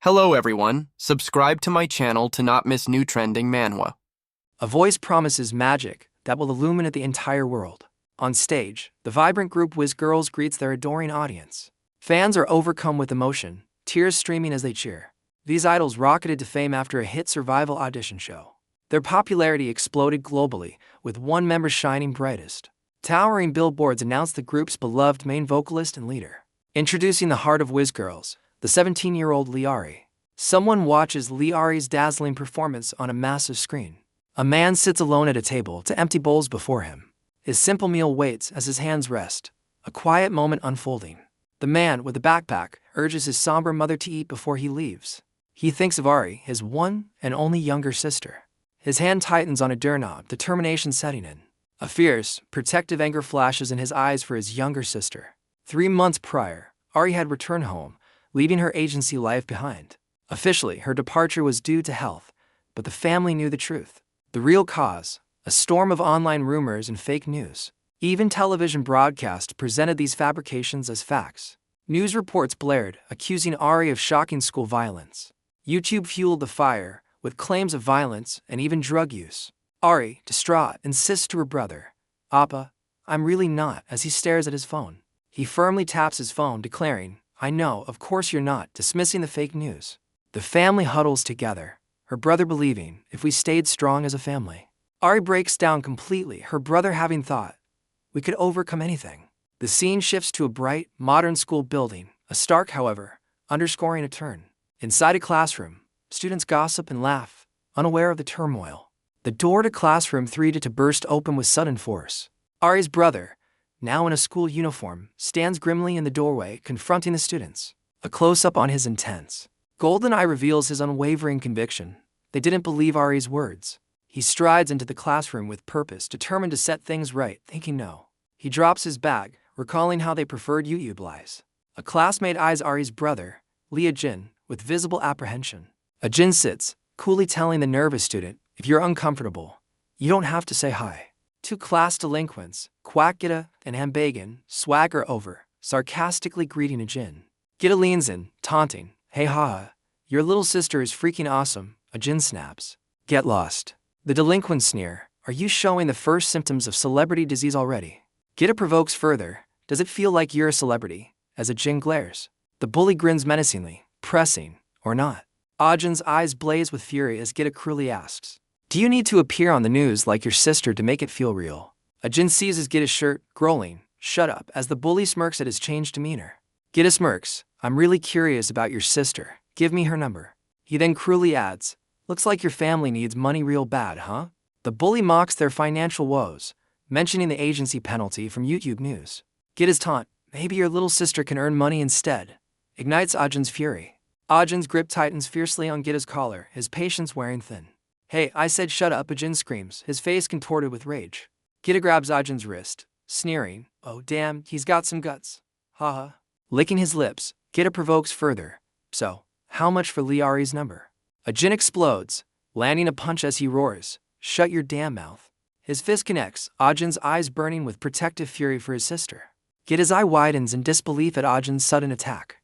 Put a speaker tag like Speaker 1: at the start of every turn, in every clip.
Speaker 1: Hello everyone, subscribe to my channel to not miss new trending manhwa.
Speaker 2: A voice promises magic that will illuminate the entire world. On stage, the vibrant group Wiz Girls greets their adoring audience. Fans are overcome with emotion, tears streaming as they cheer. These idols rocketed to fame after a hit survival audition show. Their popularity exploded globally, with one member shining brightest. Towering billboards announced the group's beloved main vocalist and leader. Introducing the heart of Wiz Girls, the 17-year-old Liari. Someone watches Liari's dazzling performance on a massive screen. A man sits alone at a table to empty bowls before him. His simple meal waits as his hands rest, a quiet moment unfolding. The man with the backpack urges his somber mother to eat before he leaves. He thinks of Ari, his one and only younger sister. His hand tightens on a doorknob, determination setting in. A fierce, protective anger flashes in his eyes for his younger sister. 3 months prior, Ari had returned home, leaving her agency life behind. Officially, her departure was due to health, but the family knew the truth. The real cause, a storm of online rumors and fake news. Even television broadcasts presented these fabrications as facts. News reports blared, accusing Ari of shocking school violence. YouTube fueled the fire, with claims of violence and even drug use. Ari, distraught, insists to her brother, "Appa, I'm really not," as he stares at his phone. He firmly taps his phone, declaring, "I know, of course you're not," dismissing the fake news. The family huddles together, her brother believing, if we stayed strong as a family. Ari breaks down completely, her brother having thought, "We could overcome anything." The scene shifts to a bright, modern school building, a stark, however, underscoring a turn. Inside a classroom, students gossip and laugh, unaware of the turmoil. The door to classroom 3 to burst open with sudden force. Ari's brother, now in a school uniform, stands grimly in the doorway, confronting the students. A close-up on his intense golden eye reveals his unwavering conviction. They didn't believe Ari's words. He strides into the classroom with purpose, determined to set things right, thinking no. He drops his bag, recalling how they preferred YouTube lies. A classmate eyes Ari's brother, Lia Jin, with visible apprehension. Jin sits, coolly telling the nervous student, "If you're uncomfortable, you don't have to say hi." 2 class delinquents, Kwak Gita and Hambagan, swagger over, sarcastically greeting Jin. Gita leans in, taunting, "Hey haha, your little sister is freaking awesome," Jin snaps. "Get lost." The delinquents sneer, "Are you showing the first symptoms of celebrity disease already?" Gita provokes further, "Does it feel like you're a celebrity?" as Jin glares. The bully grins menacingly, pressing, "Or not?" Jin's eyes blaze with fury as Gita cruelly asks, "Do you need to appear on the news like your sister to make it feel real?" Jin seizes Gita's shirt, growling, "Shut up," as the bully smirks at his changed demeanor. Gita smirks, "I'm really curious about your sister. Give me her number." He then cruelly adds, "Looks like your family needs money real bad, huh?" The bully mocks their financial woes, mentioning the agency penalty from YouTube News. Gita's taunt, "Maybe your little sister can earn money instead," ignites Jin's fury. Jin's grip tightens fiercely on Gita's collar, his patience wearing thin. "Hey, I said shut up," Jin screams, his face contorted with rage. Gita grabs Jin's wrist, sneering, "Oh damn, he's got some guts. Haha." Licking his lips, Gita provokes further, "So, how much for Liari's number?" Jin explodes, landing a punch as he roars, "Shut your damn mouth." His fist connects, Jin's eyes burning with protective fury for his sister. Gita's eye widens in disbelief at Jin's sudden attack.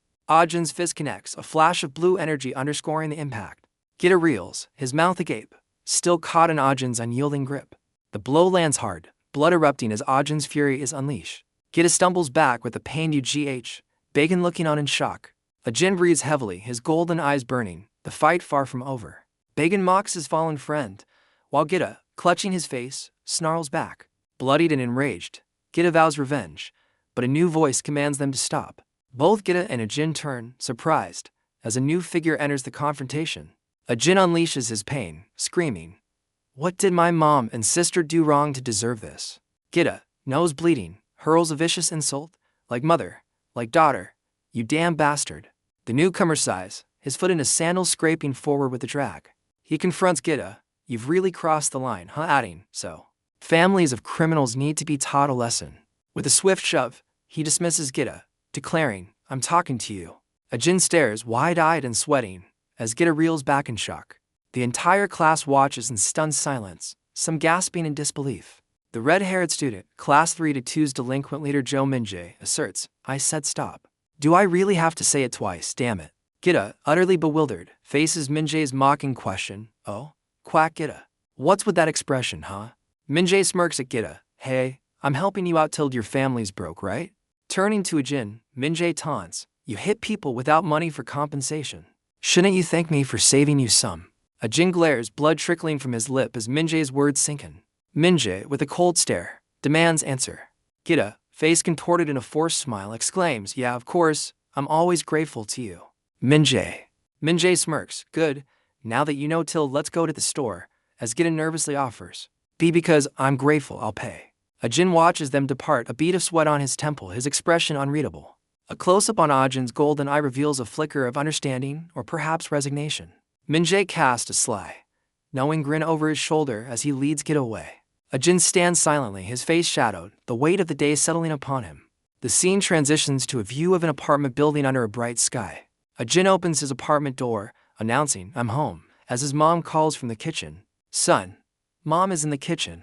Speaker 2: Jin's fist connects, a flash of blue energy underscoring the impact. Gita reels, his mouth agape, still caught in Jin's unyielding grip. The blow lands hard, blood erupting as Jin's fury is unleashed. Gita stumbles back with a pained UGH, Bagan looking on in shock. Jin breathes heavily, his golden eyes burning, the fight far from over. Bagan mocks his fallen friend, while Gita, clutching his face, snarls back. Bloodied and enraged, Gita vows revenge, but a new voice commands them to stop. Both Gita and Jin turn, surprised, as a new figure enters the confrontation. Jin unleashes his pain, screaming, "What did my mom and sister do wrong to deserve this?" Gita, nose bleeding, hurls a vicious insult, "Like mother, like daughter, you damn bastard." The newcomer sighs, his foot in a sandal scraping forward with a drag. He confronts Gita, "You've really crossed the line, huh?" adding, "So, families of criminals need to be taught a lesson." With a swift shove, he dismisses Gita, declaring, "I'm talking to you." Jin stares, wide-eyed and sweating, as Gita reels back in shock. The entire class watches in stunned silence, some gasping in disbelief. The red-haired student, Class 3-2's delinquent leader Joe Minjae, asserts, "I said stop. Do I really have to say it twice, damn it?" Gita, utterly bewildered, faces Minjae's mocking question. Oh? Quack Gita. What's with that expression, huh? Minjae smirks at Gita. Hey, I'm helping you out till your family's broke, right? Turning to Ajin, Minjae taunts. You hit people without money for compensation. Shouldn't you thank me for saving you some? Ajin glares, blood trickling from his lip as Minjae's words sink in. Minjae, with a cold stare, demands answer. Gita, face contorted in a forced smile, exclaims, yeah, of course, I'm always grateful to you. Minjae smirks. Good, now that you know till let's go to the store, as Gita nervously offers. Because I'm grateful, I'll pay. Ajin watches them depart, a bead of sweat on his temple, his expression unreadable. A close-up on Ajin's golden eye reveals a flicker of understanding or perhaps resignation. Minjae casts a sly, knowing grin over his shoulder as he leads Gita away. Ajin stands silently, his face shadowed, the weight of the day settling upon him. The scene transitions to a view of an apartment building under a bright sky. Ajin opens his apartment door, announcing, I'm home, as his mom calls from the kitchen. Son, Mom is in the kitchen.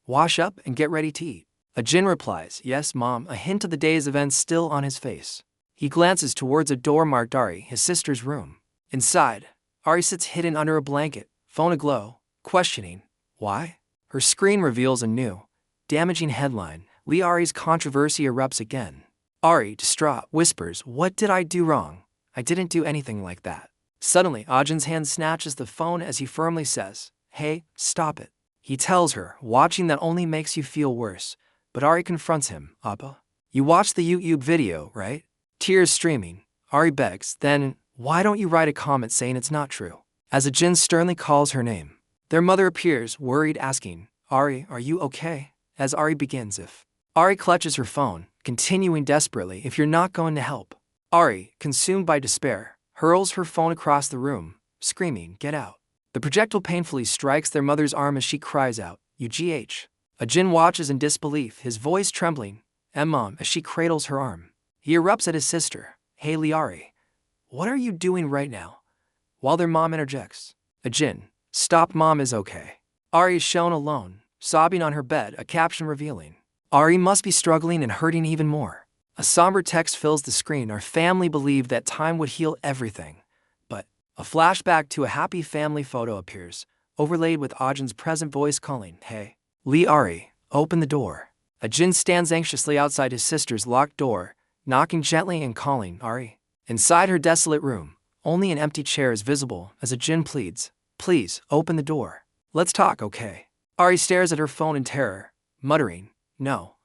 Speaker 2: Wash up and get ready to eat. Ajin replies, yes, Mom, a hint of the day's events still on his face. He glances towards a door marked Ari, his sister's room. Inside, Ari sits hidden under a blanket, phone aglow, questioning, why? Her screen reveals a new, damaging headline. Lee Ari's controversy erupts again. Ari, distraught, whispers, what did I do wrong? I didn't do anything like that. Suddenly, Ajin's hand snatches the phone as he firmly says, hey, stop it. He tells her, watching that only makes you feel worse. But Ari confronts him, Appa. You watched the YouTube video, right? Tears streaming, Ari begs, then, why don't you write a comment saying it's not true? As Ajin sternly calls her name. Their mother appears, worried, asking, Ari, are you okay? As Ari begins, if. Ari clutches her phone, continuing desperately, if you're not going to help. Ari, consumed by despair, hurls her phone across the room, screaming, get out. The projectile painfully strikes their mother's arm as she cries out, UGH. Ajin watches in disbelief, his voice trembling, Mom, as she cradles her arm. He erupts at his sister, hey Ari, what are you doing right now? While their mom interjects, Ajin, stop, Mom is okay. Ari is shown alone, sobbing on her bed, a caption revealing, Ari must be struggling and hurting even more. A somber text fills the screen. Our family believed that time would heal everything. But a flashback to a happy family photo appears, overlaid with Ajin's present voice calling, hey, Ari, open the door. Ajin stands anxiously outside his sister's locked door, knocking gently and calling, Ari. Inside her desolate room, only an empty chair is visible as Ajin pleads, please, open the door. Let's talk, okay? Ari stares at her phone in terror, muttering, no,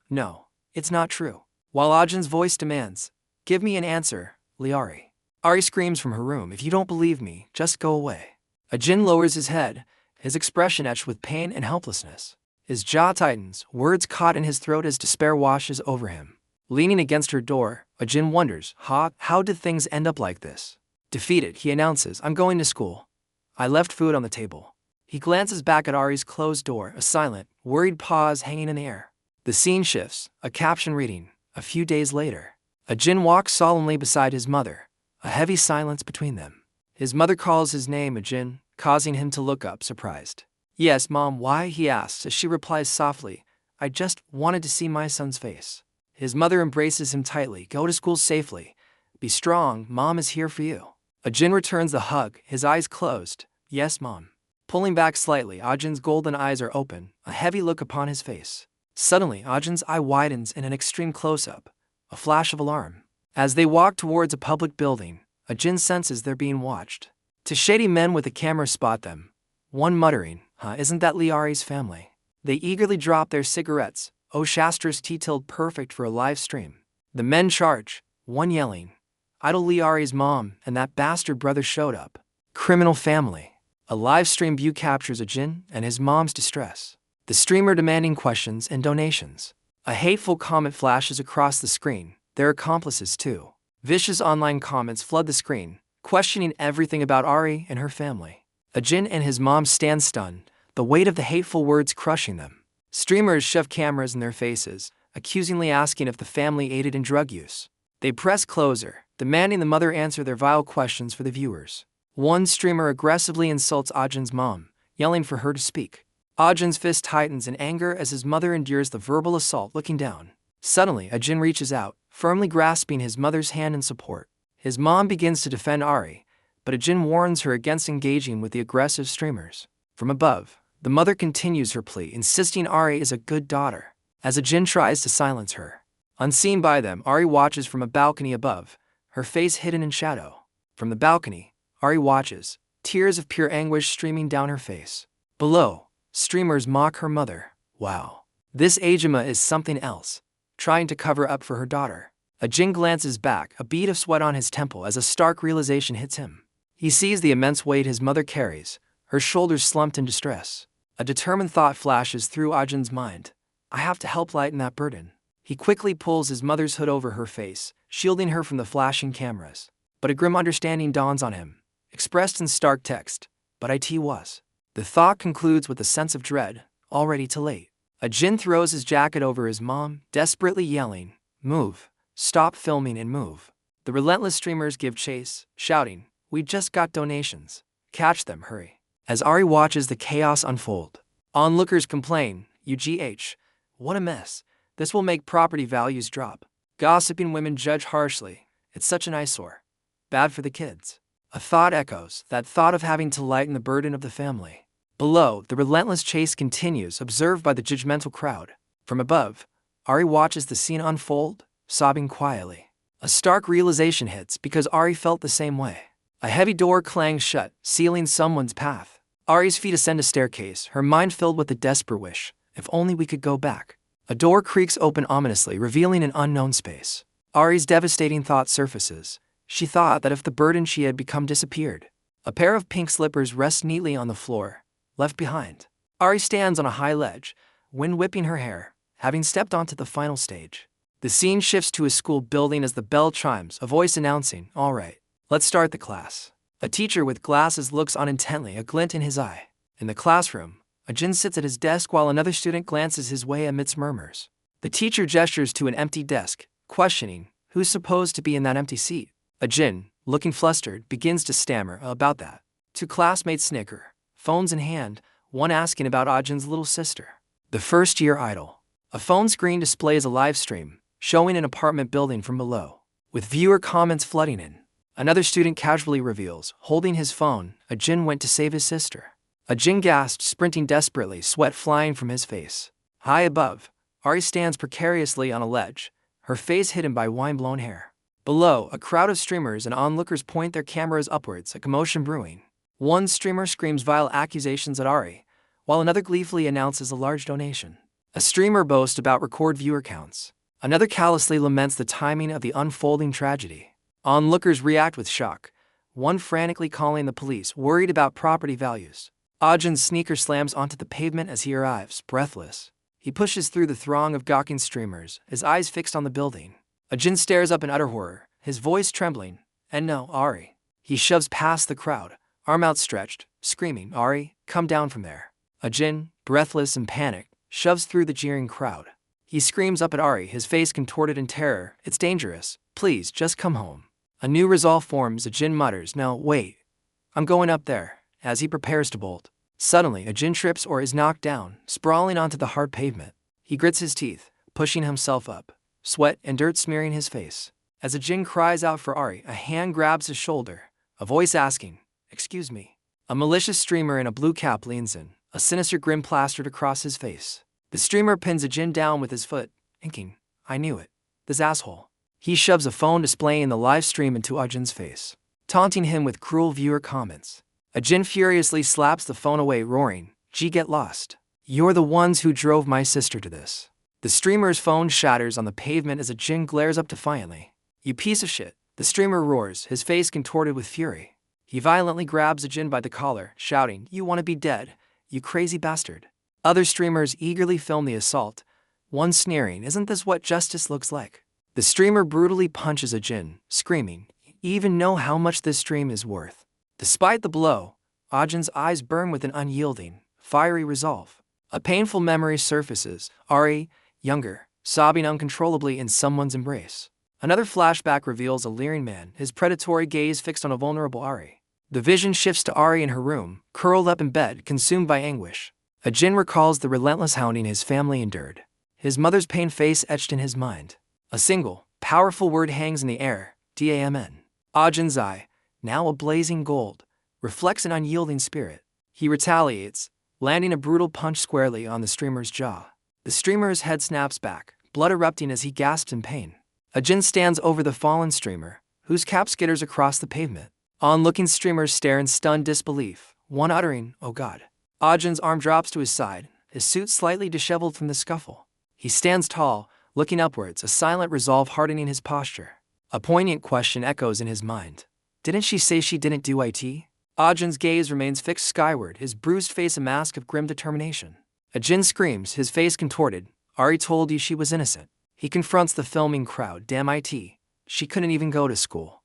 Speaker 2: it's not true. While Ajin's voice demands, give me an answer, Ari. Ari screams from her room, if you don't believe me, just go away. Ajin lowers his head, his expression etched with pain and helplessness. His jaw tightens, words caught in his throat as despair washes over him. Leaning against her door, Ajin wonders, how did things end up like this? Defeated, he announces, I'm going to school. I left food on the table. He glances back at Ari's closed door, a silent, worried pause hanging in the air. The scene shifts, a caption reading, a few days later. Ajin walks solemnly beside his mother, a heavy silence between them. His mother calls his name, Ajin, causing him to look up, surprised. Yes, Mom, why? He asks as she replies softly, I just wanted to see my son's face. His mother embraces him tightly, go to school safely. Be strong, Mom is here for you. Ajin returns the hug, his eyes closed. Yes, Mom. Pulling back slightly, Ajin's golden eyes are open, a heavy look upon his face. Suddenly, Ajin's eye widens in an extreme close-up, a flash of alarm. As they walk towards a public building, Ajin senses they're being watched. Two shady men with a camera spot them, one muttering, isn't that Ari's family? They eagerly drop their cigarettes, Shastra's tea tilled perfect for a live stream. The men charge, one yelling, idol Ari's mom and that bastard brother showed up. Criminal family. A live stream view captures Ajin and his mom's distress. The streamer demanding questions and donations. A hateful comment flashes across the screen, their accomplices too. Vicious online comments flood the screen, questioning everything about Ari and her family. Ajin and his mom stand stunned, the weight of the hateful words crushing them. Streamers shove cameras in their faces, accusingly asking if the family aided in drug use. They press closer, demanding the mother answer their vile questions for the viewers. One streamer aggressively insults Ajin's mom, yelling for her to speak. Ajin's fist tightens in anger as his mother endures the verbal assault, looking down. Suddenly, Ajin reaches out, firmly grasping his mother's hand in support. His mom begins to defend Ari, but Ajin warns her against engaging with the aggressive streamers. From above, the mother continues her plea, insisting Ari is a good daughter, as Ajin tries to silence her. Unseen by them, Ari watches from a balcony above, her face hidden in shadow. From the balcony, Ari watches, tears of pure anguish streaming down her face. Below, streamers mock her mother. Wow. This Ajima is something else, trying to cover up for her daughter. Ajin glances back, a bead of sweat on his temple as a stark realization hits him. He sees the immense weight his mother carries, her shoulders slumped in distress. A determined thought flashes through Ajin's mind. I have to help lighten that burden. He quickly pulls his mother's hood over her face, shielding her from the flashing cameras. But a grim understanding dawns on him, expressed in stark text. But it was. The thought concludes with a sense of dread, already too late. Ajin throws his jacket over his mom, desperately yelling, "Move! Stop filming and move!" The relentless streamers give chase, shouting, "We just got donations. Catch them, hurry!" As Ari watches the chaos unfold, onlookers complain, "UGH, what a mess. This will make property values drop." Gossiping women judge harshly, "It's such an eyesore. Bad for the kids." A thought echoes, that thought of having to lighten the burden of the family. Below, the relentless chase continues, observed by the judgmental crowd. From above, Ari watches the scene unfold, sobbing quietly. A stark realization hits because Ari felt the same way. A heavy door clangs shut, sealing someone's path. Ari's feet ascend a staircase, her mind filled with a desperate wish. If only we could go back. A door creaks open ominously, revealing an unknown space. Ari's devastating thought surfaces. She thought that if the burden she had become disappeared. A pair of pink slippers rest neatly on the floor, left behind. Ari stands on a high ledge, wind whipping her hair, having stepped onto the final stage. The scene shifts to a school building as the bell chimes, a voice announcing, "All right, let's start the class." A teacher with glasses looks on intently, a glint in his eye. In the classroom, Ajin sits at his desk while another student glances his way amidst murmurs. The teacher gestures to an empty desk, questioning, "Who's supposed to be in that empty seat?" Ajin, looking flustered, begins to stammer, "About that." Two classmates snicker, phones in hand, one asking about Ajin's little sister. The first-year idol. A phone screen displays a live stream, showing an apartment building from below, with viewer comments flooding in. Another student casually reveals, holding his phone, Ajin went to save his sister. Ajin gasped, sprinting desperately, sweat flying from his face. High above, Ari stands precariously on a ledge, her face hidden by wind-blown hair. Below, a crowd of streamers and onlookers point their cameras upwards, a commotion brewing. One streamer screams vile accusations at Ari, while another gleefully announces a large donation. A streamer boasts about record viewer counts. Another callously laments the timing of the unfolding tragedy. Onlookers react with shock, one frantically calling the police, worried about property values. Ajin's sneaker slams onto the pavement as he arrives, breathless. He pushes through the throng of gawking streamers, his eyes fixed on the building. Ajin stares up in utter horror, his voice trembling. "And no, Ari." He shoves past the crowd, arm outstretched, screaming, "Ari, come down from there." Ajin, breathless and panicked, shoves through the jeering crowd. He screams up at Ari, his face contorted in terror, "It's dangerous. Please, just come home." A new resolve forms. Ajin mutters, "No, wait. I'm going up there," as he prepares to bolt. Suddenly, Ajin trips or is knocked down, sprawling onto the hard pavement. He grits his teeth, pushing himself up, sweat and dirt smearing his face. As Ajin cries out for Ari, a hand grabs his shoulder, a voice asking, "Excuse me." A malicious streamer in a blue cap leans in, a sinister grin plastered across his face. The streamer pins Ajin down with his foot, thinking, "I knew it. This asshole." He shoves a phone displaying the live stream into Ajin's face, taunting him with cruel viewer comments. Ajin furiously slaps the phone away, roaring, "Gee, get lost. You're the ones who drove my sister to this." The streamer's phone shatters on the pavement as Ajin glares up defiantly. "You piece of shit," the streamer roars, his face contorted with fury. He violently grabs Ajin by the collar, shouting, "You want to be dead, you crazy bastard." Other streamers eagerly film the assault, one sneering, "Isn't this what justice looks like?" The streamer brutally punches Ajin, screaming, "You even know how much this stream is worth?" Despite the blow, Ajin's eyes burn with an unyielding, fiery resolve. A painful memory surfaces, Ari, younger, sobbing uncontrollably in someone's embrace. Another flashback reveals a leering man, his predatory gaze fixed on a vulnerable Ari. The vision shifts to Ari in her room, curled up in bed, consumed by anguish. Ajin recalls the relentless hounding his family endured, his mother's pained face etched in his mind. A single, powerful word hangs in the air, "Damn." Ajin's eye, now a blazing gold, reflects an unyielding spirit. He retaliates, landing a brutal punch squarely on the streamer's jaw. The streamer's head snaps back, blood erupting as he gasps in pain. Ajin stands over the fallen streamer, whose cap skitters across the pavement. Onlooking streamers stare in stunned disbelief, one uttering, "Oh God." Ajin's arm drops to his side, his suit slightly disheveled from the scuffle. He stands tall, looking upwards, a silent resolve hardening his posture. A poignant question echoes in his mind. Didn't she say she didn't do IT? Ajin's gaze remains fixed skyward, his bruised face a mask of grim determination. Ajin screams, his face contorted. Ari told you she was innocent. He confronts the filming crowd. Damn IT. She couldn't even go to school.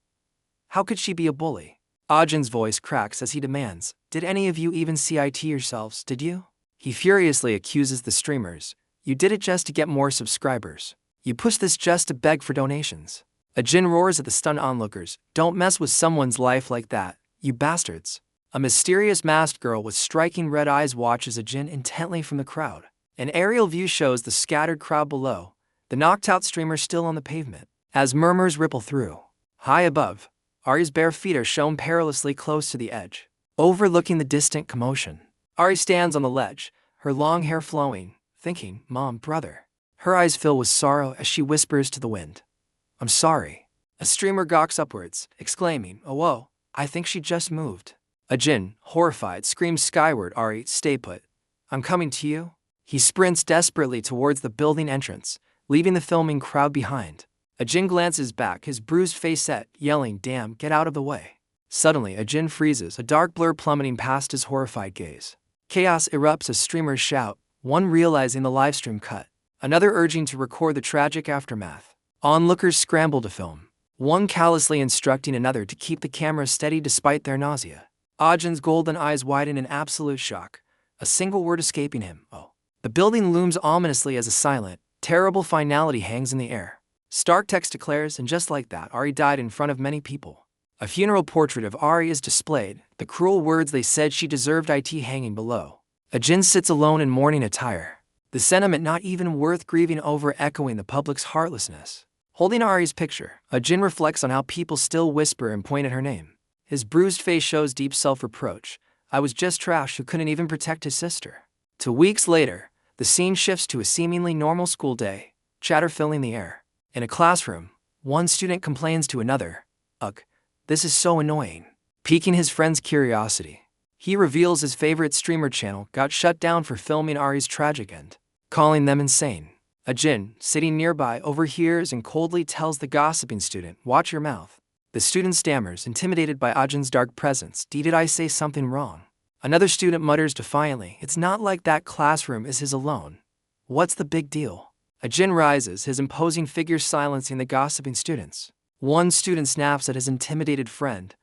Speaker 2: How could she be a bully? Ajin's voice cracks as he demands, did any of you even see IT yourselves, did you? He furiously accuses the streamers. You did it just to get more subscribers. You pushed this just to beg for donations. Ajin roars at the stunned onlookers. Don't mess with someone's life like that, you bastards. A mysterious masked girl with striking red eyes watches Ajin intently from the crowd. An aerial view shows the scattered crowd below, the knocked-out streamer still on the pavement. As murmurs ripple through, high above, Ari's bare feet are shown perilously close to the edge, overlooking the distant commotion. Ari stands on the ledge, her long hair flowing, thinking, Mom, brother. Her eyes fill with sorrow as she whispers to the wind, I'm sorry. A streamer gawks upwards, exclaiming, oh whoa, I think she just moved. Ajin, horrified, screams skyward, Ari, stay put. I'm coming to you. He sprints desperately towards the building entrance, leaving the filming crowd behind. Ajin glances back, his bruised face set, yelling, damn, get out of the way. Suddenly, Ajin freezes, a dark blur plummeting past his horrified gaze. Chaos erupts as streamers shout, one realizing the livestream cut, another urging to record the tragic aftermath. Onlookers scramble to film, one callously instructing another to keep the camera steady despite their nausea. Ajin's golden eyes widen in absolute shock, a single word escaping him, oh. The building looms ominously as a silent, terrible finality hangs in the air. Stark text declares, and just like that, Ari died in front of many people. A funeral portrait of Ari is displayed, the cruel words they said she deserved IT hanging below. Ajin sits alone in mourning attire, the sentiment not even worth grieving over echoing the public's heartlessness. Holding Ari's picture, Ajin reflects on how people still whisper and point at her name. His bruised face shows deep self-reproach. I was just trash who couldn't even protect his sister. 2 weeks later, the scene shifts to a seemingly normal school day, chatter filling the air. In a classroom, one student complains to another, ugh, this is so annoying. Piquing his friend's curiosity, he reveals his favorite streamer channel got shut down for filming Ari's tragic end, calling them insane. Ajin, sitting nearby, overhears and coldly tells the gossiping student, watch your mouth. The student stammers, intimidated by Ajin's dark presence, did I say something wrong? Another student mutters defiantly, it's not like that classroom is his alone. What's the big deal? Ajin rises, his imposing figure silencing the gossiping students. One student snaps at his intimidated friend.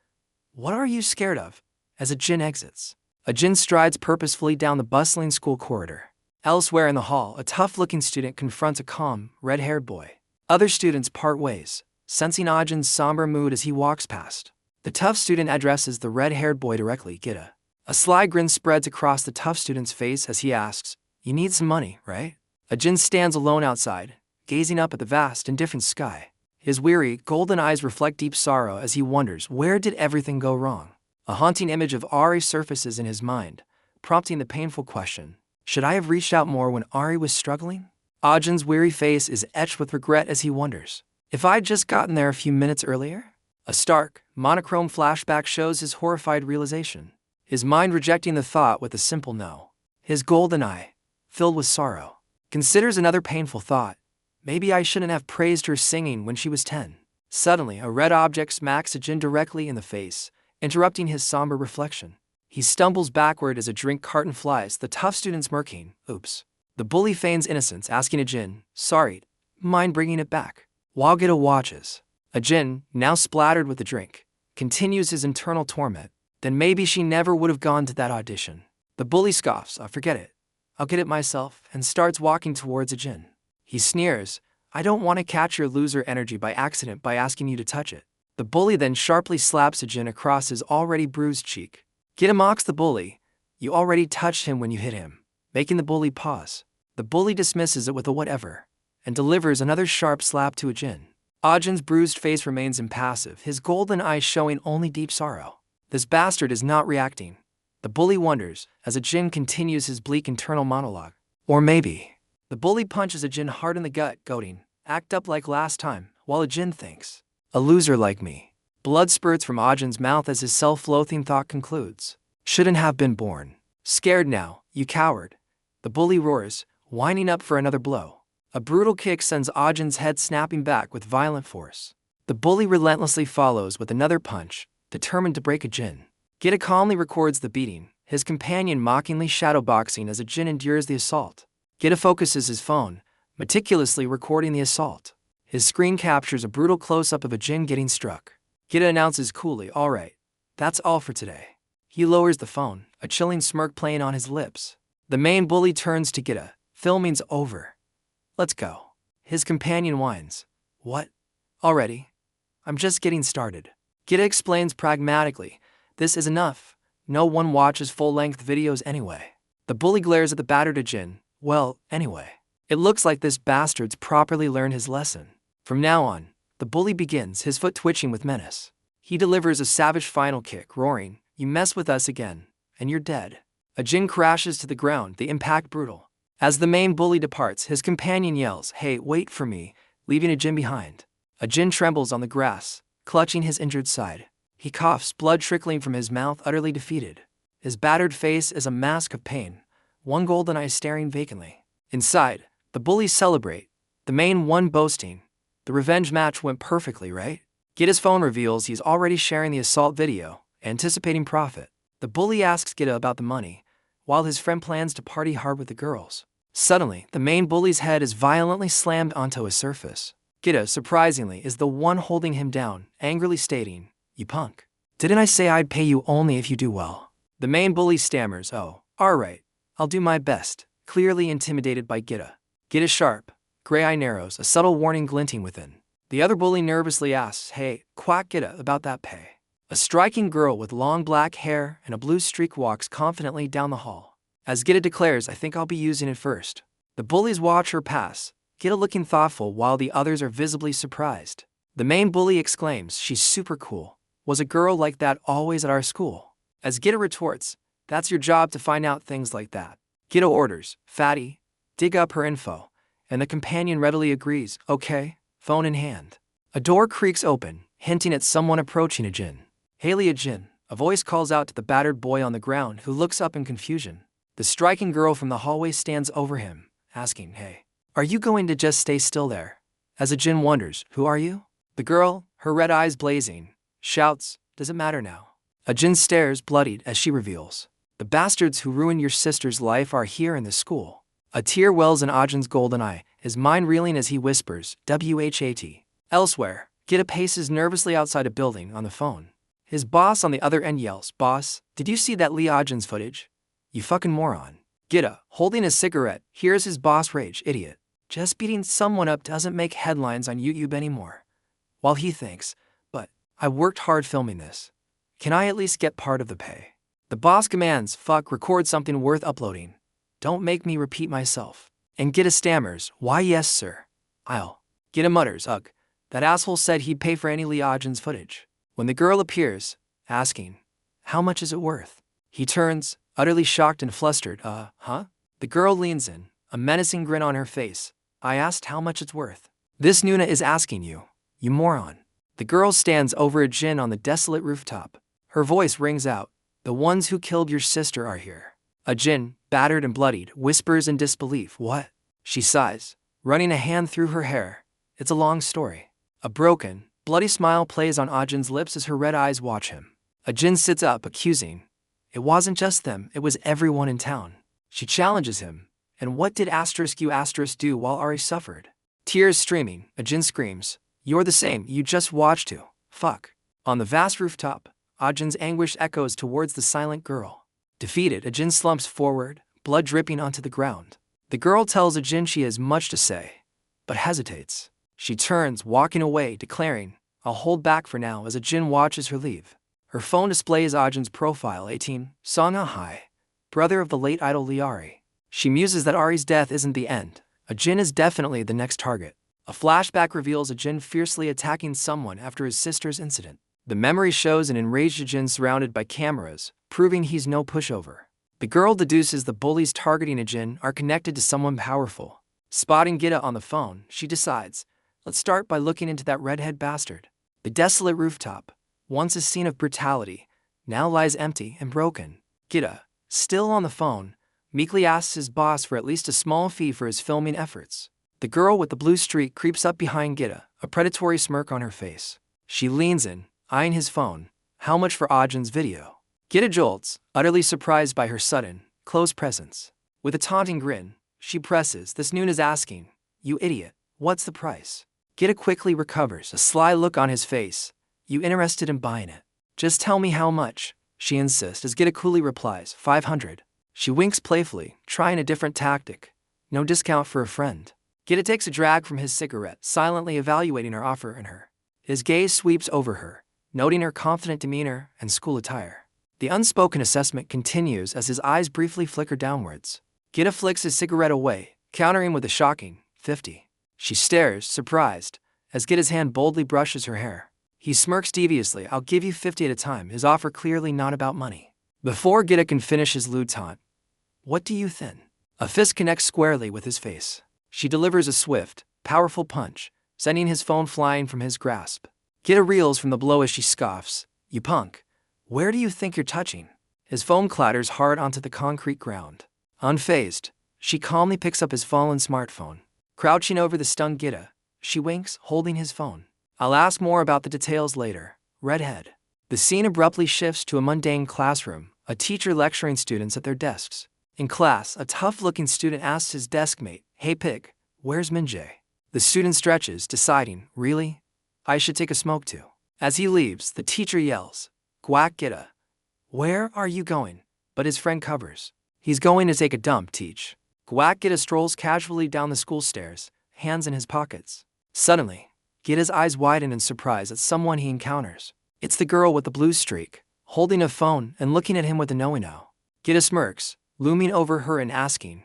Speaker 2: What are you scared of? As Ajin exits, Ajin strides purposefully down the bustling school corridor. Elsewhere in the hall, a tough-looking student confronts a calm, red-haired boy. Other students part ways, sensing Ajin's somber mood as he walks past. The tough student addresses the red-haired boy directly, Gita. A sly grin spreads across the tough student's face as he asks, you need some money, right? Ajin stands alone outside, gazing up at the vast, indifferent sky. His weary, golden eyes reflect deep sorrow as he wonders, where did everything go wrong? A haunting image of Ari surfaces in his mind, prompting the painful question, should I have reached out more when Ari was struggling? Ajin's weary face is etched with regret as he wonders, if I'd just gotten there a few minutes earlier? A stark, monochrome flashback shows his horrified realization, his mind rejecting the thought with a simple no. His golden eye, filled with sorrow, considers another painful thought. Maybe I shouldn't have praised her singing when she was 10. Suddenly, a red object smacks Ajin directly in the face, interrupting his somber reflection. He stumbles backward as a drink carton flies, the tough student smirking. Oops. The bully feigns innocence, asking Ajin, sorry, mind bringing it back? While Gita watches, Ajin, now splattered with the drink, continues his internal torment. Then maybe she never would have gone to that audition. The bully scoffs, forget it. I'll get it myself, and starts walking towards Ajin. He sneers, I don't want to catch your loser energy by accident by asking you to touch it. The bully then sharply slaps Ajin across his already bruised cheek. Gita mocks the bully, you already touched him when you hit him, making the bully pause. The bully dismisses it with a whatever, and delivers another sharp slap to Ajin. Ajin's bruised face remains impassive, his golden eyes showing only deep sorrow. This bastard is not reacting. The bully wonders, as Ajin continues his bleak internal monologue. Or maybe. The bully punches Ajin hard in the gut, goading, "Act up like last time," while Ajin thinks, "A loser like me." Blood spurts from Ajin's mouth as his self-loathing thought concludes. "Shouldn't have been born. Scared now, you coward." The bully roars, winding up for another blow. A brutal kick sends Ajin's head snapping back with violent force. The bully relentlessly follows with another punch, determined to break Ajin. Gita calmly records the beating, his companion mockingly shadowboxing as Ajin endures the assault. Gita focuses his phone, meticulously recording the assault. His screen captures a brutal close-up of Ajin getting struck. Gita announces coolly, "All right, that's all for today." He lowers the phone, a chilling smirk playing on his lips. The main bully turns to Gita, "Filming's over. Let's go." His companion whines, "What? Already? I'm just getting started." Gita explains pragmatically, "This is enough. No one watches full-length videos anyway." The bully glares at the battered Ajin. "Well, anyway. It looks like this bastard's properly learned his lesson." From now on, the bully begins, his foot twitching with menace. He delivers a savage final kick, roaring, "You mess with us again, and you're dead." Ajin crashes to the ground, the impact brutal. As the main bully departs, his companion yells, "Hey, wait for me," leaving Ajin behind. Ajin trembles on the grass, clutching his injured side. He coughs, blood trickling from his mouth, utterly defeated. His battered face is a mask of pain, one golden eye staring vacantly. Inside, the bullies celebrate, the main one boasting, "The revenge match went perfectly, right?" Gita's phone reveals he's already sharing the assault video, anticipating profit. The bully asks Gita about the money, while his friend plans to party hard with the girls. Suddenly, the main bully's head is violently slammed onto a surface. Gita, surprisingly, is the one holding him down, angrily stating, "You punk. Didn't I say I'd pay you only if you do well?" The main bully stammers, "Oh, alright, I'll do my best," clearly intimidated by Gita. Gita sharp, gray eye narrows, a subtle warning glinting within. The other bully nervously asks, "Hey, quack Gita about that pay." A striking girl with long black hair and a blue streak walks confidently down the hall. As Gita declares, "I think I'll be using it first." The bullies watch her pass, Gita looking thoughtful while the others are visibly surprised. The main bully exclaims, "She's super cool. Was a girl like that always at our school?" As Gita retorts, "That's your job to find out things like that." Gita orders, "Fatty, dig up her info," and the companion readily agrees, "Okay," phone in hand. A door creaks open, hinting at someone approaching Ajin. "Haley Ajin," a voice calls out to the battered boy on the ground, who looks up in confusion. The striking girl from the hallway stands over him, asking, "Hey, are you going to just stay still there?" As Ajin wonders, "Who are you?" The girl, her red eyes blazing, shouts, "Does it matter now?" Ajin stares, bloodied, as she reveals, "The bastards who ruined your sister's life are here in this school." A tear wells in Ajin's golden eye, his mind reeling as he whispers, "WHAT." Elsewhere, Gita paces nervously outside a building, on the phone. His boss on the other end yells, "Boss, did you see that Lee Ajin's footage? You fucking moron." Gita, holding a cigarette, hears his boss rage, "Idiot. Just beating someone up doesn't make headlines on YouTube anymore." While he thinks, "But I worked hard filming this. Can I at least get part of the pay?" The boss commands, "Fuck, record something worth uploading. Don't make me repeat myself." And Gita stammers, "Why yes, sir. I'll." Gita mutters, "Ugh, that asshole said he'd pay for any Lee Ajin's footage." When the girl appears, asking, "How much is it worth?" he turns, utterly shocked and flustered, Huh?" The girl leans in, a menacing grin on her face. "I asked how much it's worth. This Nuna is asking you, you moron." The girl stands over Ajin on the desolate rooftop. Her voice rings out, "The ones who killed your sister are here." Ajin, battered and bloodied, whispers in disbelief, "What?" She sighs, running a hand through her hair. "It's a long story." A broken, bloody smile plays on Ajin's lips as her red eyes watch him. Ajin sits up, accusing, "It wasn't just them, it was everyone in town." She challenges him, "And what did you do while Ari suffered?" Tears streaming, Ajin screams, "You're the same, you just watched too. Fuck." On the vast rooftop, Ajin's anguish echoes towards the silent girl. Defeated, Ajin slumps forward, blood dripping onto the ground. The girl tells Ajin she has much to say, but hesitates. She turns, walking away, declaring, "I'll hold back for now," as Ajin watches her leave. Her phone displays Ajin's profile, 18, Sangha Hai, brother of the late idol Liari. She muses that Ari's death isn't the end. Ajin is definitely the next target. A flashback reveals a Jin fiercely attacking someone after his sister's incident. The memory shows an enraged Jin surrounded by cameras, proving he's no pushover. The girl deduces the bullies targeting a Jin are connected to someone powerful. Spotting Gita on the phone, she decides, let's start by looking into that redhead bastard. The desolate rooftop, once a scene of brutality, now lies empty and broken. Gita, still on the phone, meekly asks his boss for at least a small fee for his filming efforts. The girl with the blue streak creeps up behind Gita, a predatory smirk on her face. She leans in, eyeing his phone. How much for Ajin's video? Gita jolts, utterly surprised by her sudden, close presence. With a taunting grin, she presses, this noon is asking, you idiot, what's the price? Gita quickly recovers, a sly look on his face. You interested in buying it? Just tell me how much, she insists as Gita coolly replies, 500. She winks playfully, trying a different tactic. No discount for a friend. Gita takes a drag from his cigarette, silently evaluating her offer and her. His gaze sweeps over her, noting her confident demeanor and school attire. The unspoken assessment continues as his eyes briefly flicker downwards. Gita flicks his cigarette away, countering with a shocking 50. She stares, surprised, as Gita's hand boldly brushes her hair. He smirks deviously, I'll give you 50 at a time, his offer clearly not about money. Before Gita can finish his lewd taunt, what do you think? A fist connects squarely with his face. She delivers a swift, powerful punch, sending his phone flying from his grasp. Gita reels from the blow as she scoffs, you punk. Where do you think you're touching? His phone clatters hard onto the concrete ground. Unfazed, she calmly picks up his fallen smartphone. Crouching over the stunned Gita, she winks, holding his phone. I'll ask more about the details later, redhead. The scene abruptly shifts to a mundane classroom, a teacher lecturing students at their desks. In class, a tough-looking student asks his deskmate, hey pig, where's Minjae? The student stretches, deciding, really? I should take a smoke too. As he leaves, the teacher yells, Quack Gita. Where are you going? But his friend covers. He's going to take a dump, teach. Quack Gita strolls casually down the school stairs, hands in his pockets. Suddenly, Gita's eyes widen in surprise at someone he encounters. It's the girl with the blue streak, holding a phone and looking at him with a no-no. Gita smirks, looming over her and asking,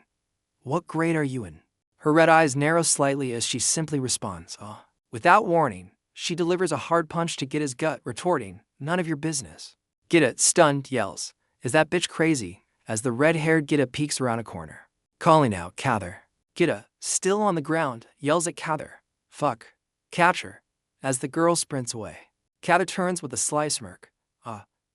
Speaker 2: what grade are you in? Her red eyes narrow slightly as she simply responds, oh. Without warning, she delivers a hard punch to Gita's gut, retorting, none of your business. Gita, stunned, yells, is that bitch crazy, as the red-haired Gita peeks around a corner. Calling out, Cather. Gita, still on the ground, yells at Cather, fuck. Catch her, as the girl sprints away. Cather turns with a sly smirk.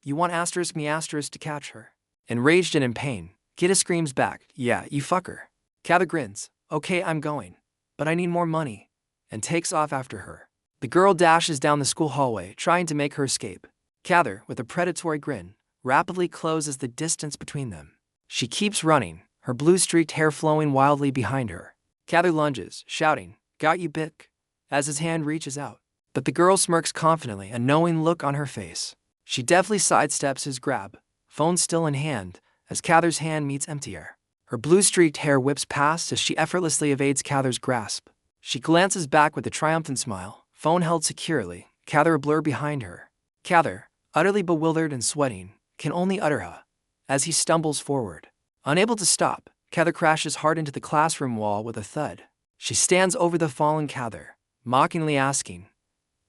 Speaker 2: You want me to catch her? Enraged and in pain, Gita screams back, yeah, you fuck her. Cather grins, okay, I'm going. But I need more money, and takes off after her. The girl dashes down the school hallway, trying to make her escape. Cather, with a predatory grin, rapidly closes the distance between them. She keeps running, her blue-streaked hair flowing wildly behind her. Cather lunges, shouting, got you, bitch, as his hand reaches out. But the girl smirks confidently, a knowing look on her face. She deftly sidesteps his grab, phone still in hand, as Cather's hand meets empty air. Her blue-streaked hair whips past as she effortlessly evades Cather's grasp. She glances back with a triumphant smile, phone held securely, Cather a blur behind her. Cather, utterly bewildered and sweating, can only utter as he stumbles forward. Unable to stop, Cather crashes hard into the classroom wall with a thud. She stands over the fallen Cather, mockingly asking,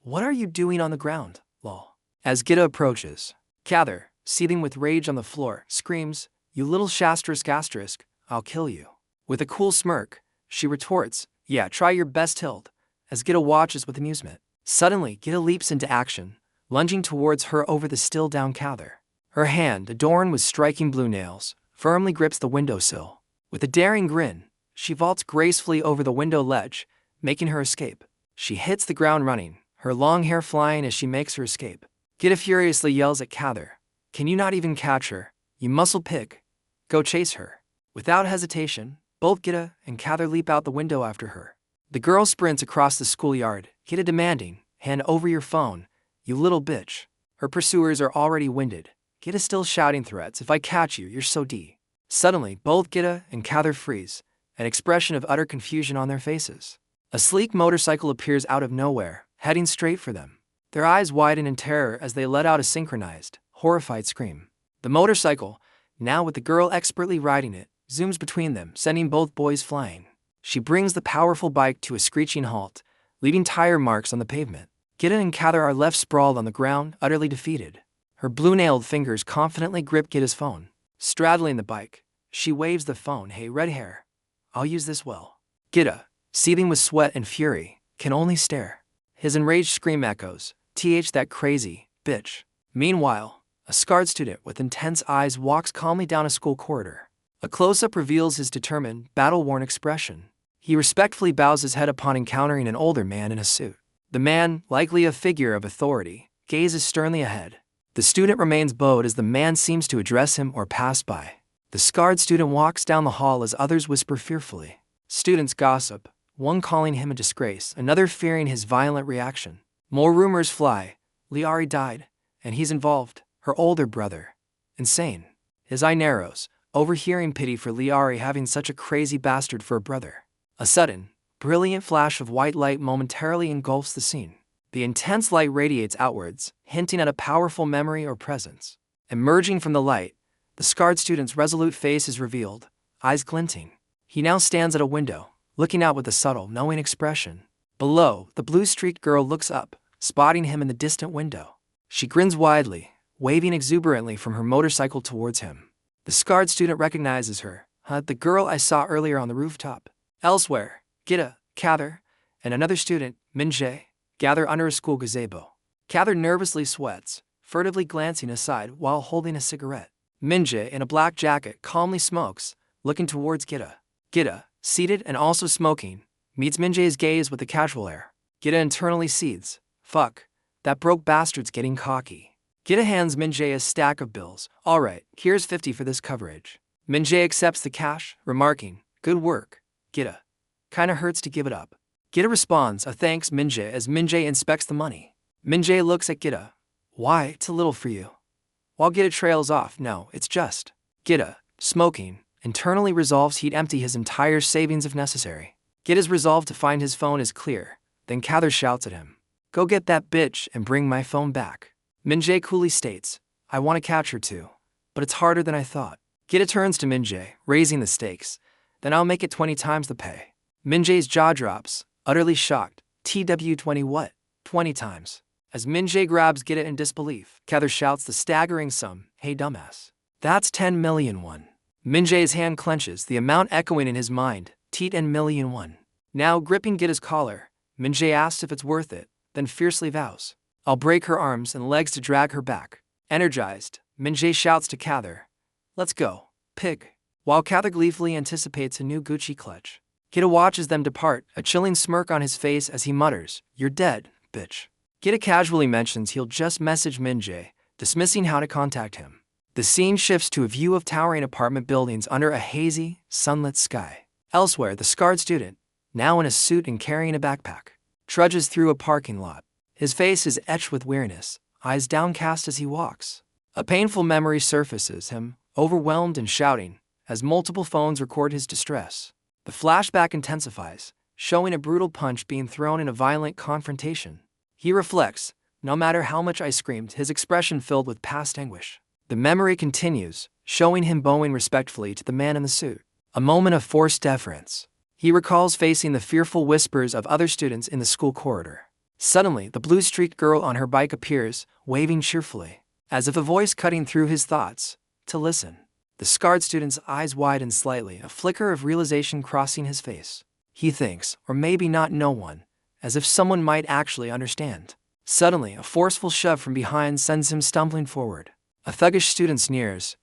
Speaker 2: what are you doing on the ground, lol? As Gita approaches, Cather, seething with rage on the floor, screams, you little ***, I'll kill you. With a cool smirk, she retorts, yeah, try your best, Hild, as Gita watches with amusement. Suddenly, Gita leaps into action, lunging towards her over the still-down Cather. Her hand, adorned with striking blue nails, firmly grips the windowsill. With a daring grin, she vaults gracefully over the window ledge, making her escape. She hits the ground running, her long hair flying as she makes her escape. Gita furiously yells at Cather, can you not even catch her, you muscle pig? Go chase her. Without hesitation, both Gita and Cather leap out the window after her. The girl sprints across the schoolyard, Gita demanding, hand over your phone, you little bitch. Her pursuers are already winded. Gita still shouting threats, if I catch you, you're so D. Suddenly, both Gita and Cather freeze, an expression of utter confusion on their faces. A sleek motorcycle appears out of nowhere, heading straight for them. Their eyes widen in terror as they let out a synchronized, horrified scream. The motorcycle, now with the girl expertly riding it, zooms between them, sending both boys flying. She brings the powerful bike to a screeching halt, leaving tire marks on the pavement. Gita and Cather are left sprawled on the ground, utterly defeated. Her blue-nailed fingers confidently grip Gita's phone. Straddling the bike, she waves the phone. Hey, red hair. I'll use this well. Gita, seething with sweat and fury, can only stare. His enraged scream echoes, that crazy bitch. Meanwhile, a scarred student with intense eyes walks calmly down a school corridor. A close-up reveals his determined, battle-worn expression. He respectfully bows his head upon encountering an older man in a suit. The man, likely a figure of authority, gazes sternly ahead. The student remains bowed as the man seems to address him or pass by. The scarred student walks down the hall as others whisper fearfully. Students gossip, one calling him a disgrace, another fearing his violent reaction. More rumors fly. Liari died, and he's involved. Her older brother. Insane. His eye narrows, overhearing pity for Liari having such a crazy bastard for a brother. A sudden, brilliant flash of white light momentarily engulfs the scene. The intense light radiates outwards, hinting at a powerful memory or presence. Emerging from the light, the scarred student's resolute face is revealed, eyes glinting. He now stands at a window, looking out with a subtle, knowing expression. Below, the blue-streaked girl looks up, spotting him in the distant window. She grins widely, waving exuberantly from her motorcycle towards him. The scarred student recognizes her. The girl I saw earlier on the rooftop. Elsewhere, Gita, Cather, and another student, Minjae, gather under a school gazebo. Cather nervously sweats, furtively glancing aside while holding a cigarette. Minjae, in a black jacket, calmly smokes, looking towards Gita. Gita, seated and also smoking, meets Minjae's gaze with a casual air. Gita internally seethes. Fuck, that broke bastard's getting cocky. Gita hands Minjae a stack of bills. Alright, here's 50 for this coverage. Minjae accepts the cash, remarking, good work, Gita. Kinda hurts to give it up. Gita responds a thanks Minjae as Minjae inspects the money. Minjae looks at Gita. Why, it's a little for you. While Gita trails off, no, it's just. Gita, smoking, internally resolves he'd empty his entire savings if necessary. Gita's resolve to find his phone is clear, then Cather shouts at him. Go get that bitch and bring my phone back. Minjae coolly states, I want to catch her too, but it's harder than I thought. Gita turns to Minjae, raising the stakes. Then I'll make it 20 times the pay. Minjae's jaw drops, utterly shocked. TW20 what? 20 times. As Minjae grabs Gita in disbelief, Cather shouts the staggering sum, hey dumbass. That's 10 million won. Minjae's hand clenches, the amount echoing in his mind, $10 million. Now gripping Gita's collar, Minjae asks if it's worth it, then fiercely vows. I'll break her arms and legs to drag her back. Energized, Minjae shouts to Cather, let's go, pig. While Cather gleefully anticipates a new Gucci clutch. Gita watches them depart, a chilling smirk on his face as he mutters, you're dead, bitch. Gita casually mentions he'll just message Minjae, dismissing how to contact him. The scene shifts to a view of towering apartment buildings under a hazy, sunlit sky. Elsewhere, the scarred student, now in a suit and carrying a backpack, trudges through a parking lot. His face is etched with weariness, eyes downcast as he walks. A painful memory surfaces him, overwhelmed and shouting, as multiple phones record his distress. The flashback intensifies, showing a brutal punch being thrown in a violent confrontation. He reflects, no matter how much I screamed, his expression filled with past anguish. The memory continues, showing him bowing respectfully to the man in the suit. A moment of forced deference. He recalls facing the fearful whispers of other students in the school corridor. Suddenly, the blue-streaked girl on her bike appears, waving cheerfully, as if a voice cutting through his thoughts, to listen. The scarred student's eyes widen slightly, a flicker of realization crossing his face. He thinks, or maybe not no one, as if someone might actually understand. Suddenly, a forceful shove from behind sends him stumbling forward. A thuggish student sneers.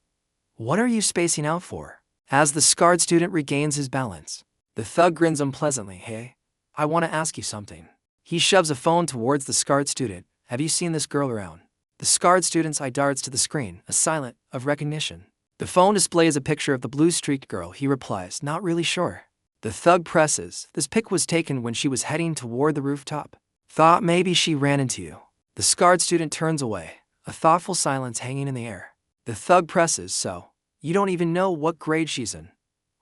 Speaker 2: What are you spacing out for? As the scarred student regains his balance, the thug grins unpleasantly. Hey, I want to ask you something. He shoves a phone towards the scarred student. Have you seen this girl around? The scarred student's eye darts to the screen, a silent of recognition. The phone displays a picture of the blue-streaked girl. He replies, not really sure. The thug presses. This pic was taken when she was heading toward the rooftop. Thought maybe she ran into you. The scarred student turns away, a thoughtful silence hanging in the air. The thug presses, so, you don't even know what grade she's in.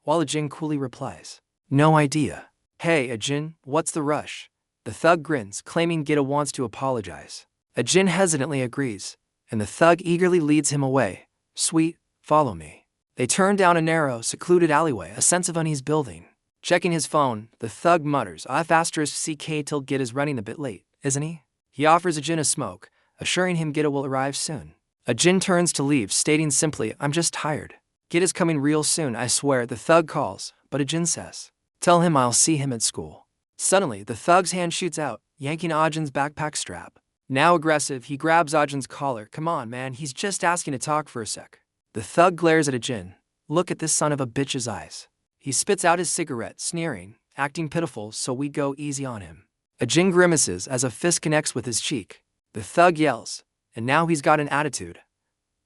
Speaker 2: While Ajin coolly replies, no idea. Hey Ajin, what's the rush? The thug grins, claiming Gita wants to apologize. Ajin hesitantly agrees, and the thug eagerly leads him away. Sweet, follow me. They turn down a narrow, secluded alleyway, a sense of unease building. Checking his phone, the thug mutters, F***CK till Git is running a bit late, isn't he? He offers Ajin a smoke, assuring him Gita will arrive soon. Ajin turns to leave, stating simply, I'm just tired. Git is coming real soon, I swear, the thug calls, but Ajin says, tell him I'll see him at school. Suddenly, the thug's hand shoots out, yanking Ajin's backpack strap. Now aggressive, he grabs Ajin's collar. Come on, man, he's just asking to talk for a sec. The thug glares at Ajin. Look at this son of a bitch's eyes. He spits out his cigarette, sneering, acting pitiful, so we go easy on him. Ajin grimaces as a fist connects with his cheek. The thug yells, and now he's got an attitude,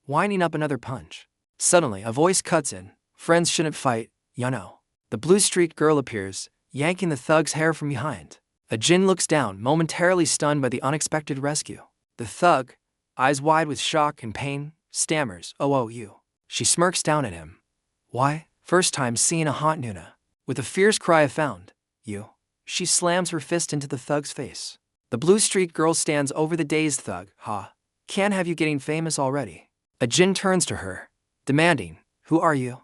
Speaker 2: winding up another punch. Suddenly, a voice cuts in. Friends shouldn't fight, you know. The blue-streaked girl appears, yanking the thug's hair from behind. Ajin looks down, momentarily stunned by the unexpected rescue. The thug, eyes wide with shock and pain, stammers, oh you. She smirks down at him. Why? First time seeing a hot Nuna. With a fierce cry of found, you. She slams her fist into the thug's face. The blue-streaked girl stands over the dazed thug. Can't have you getting famous already. Ajin turns to her, demanding, who are you?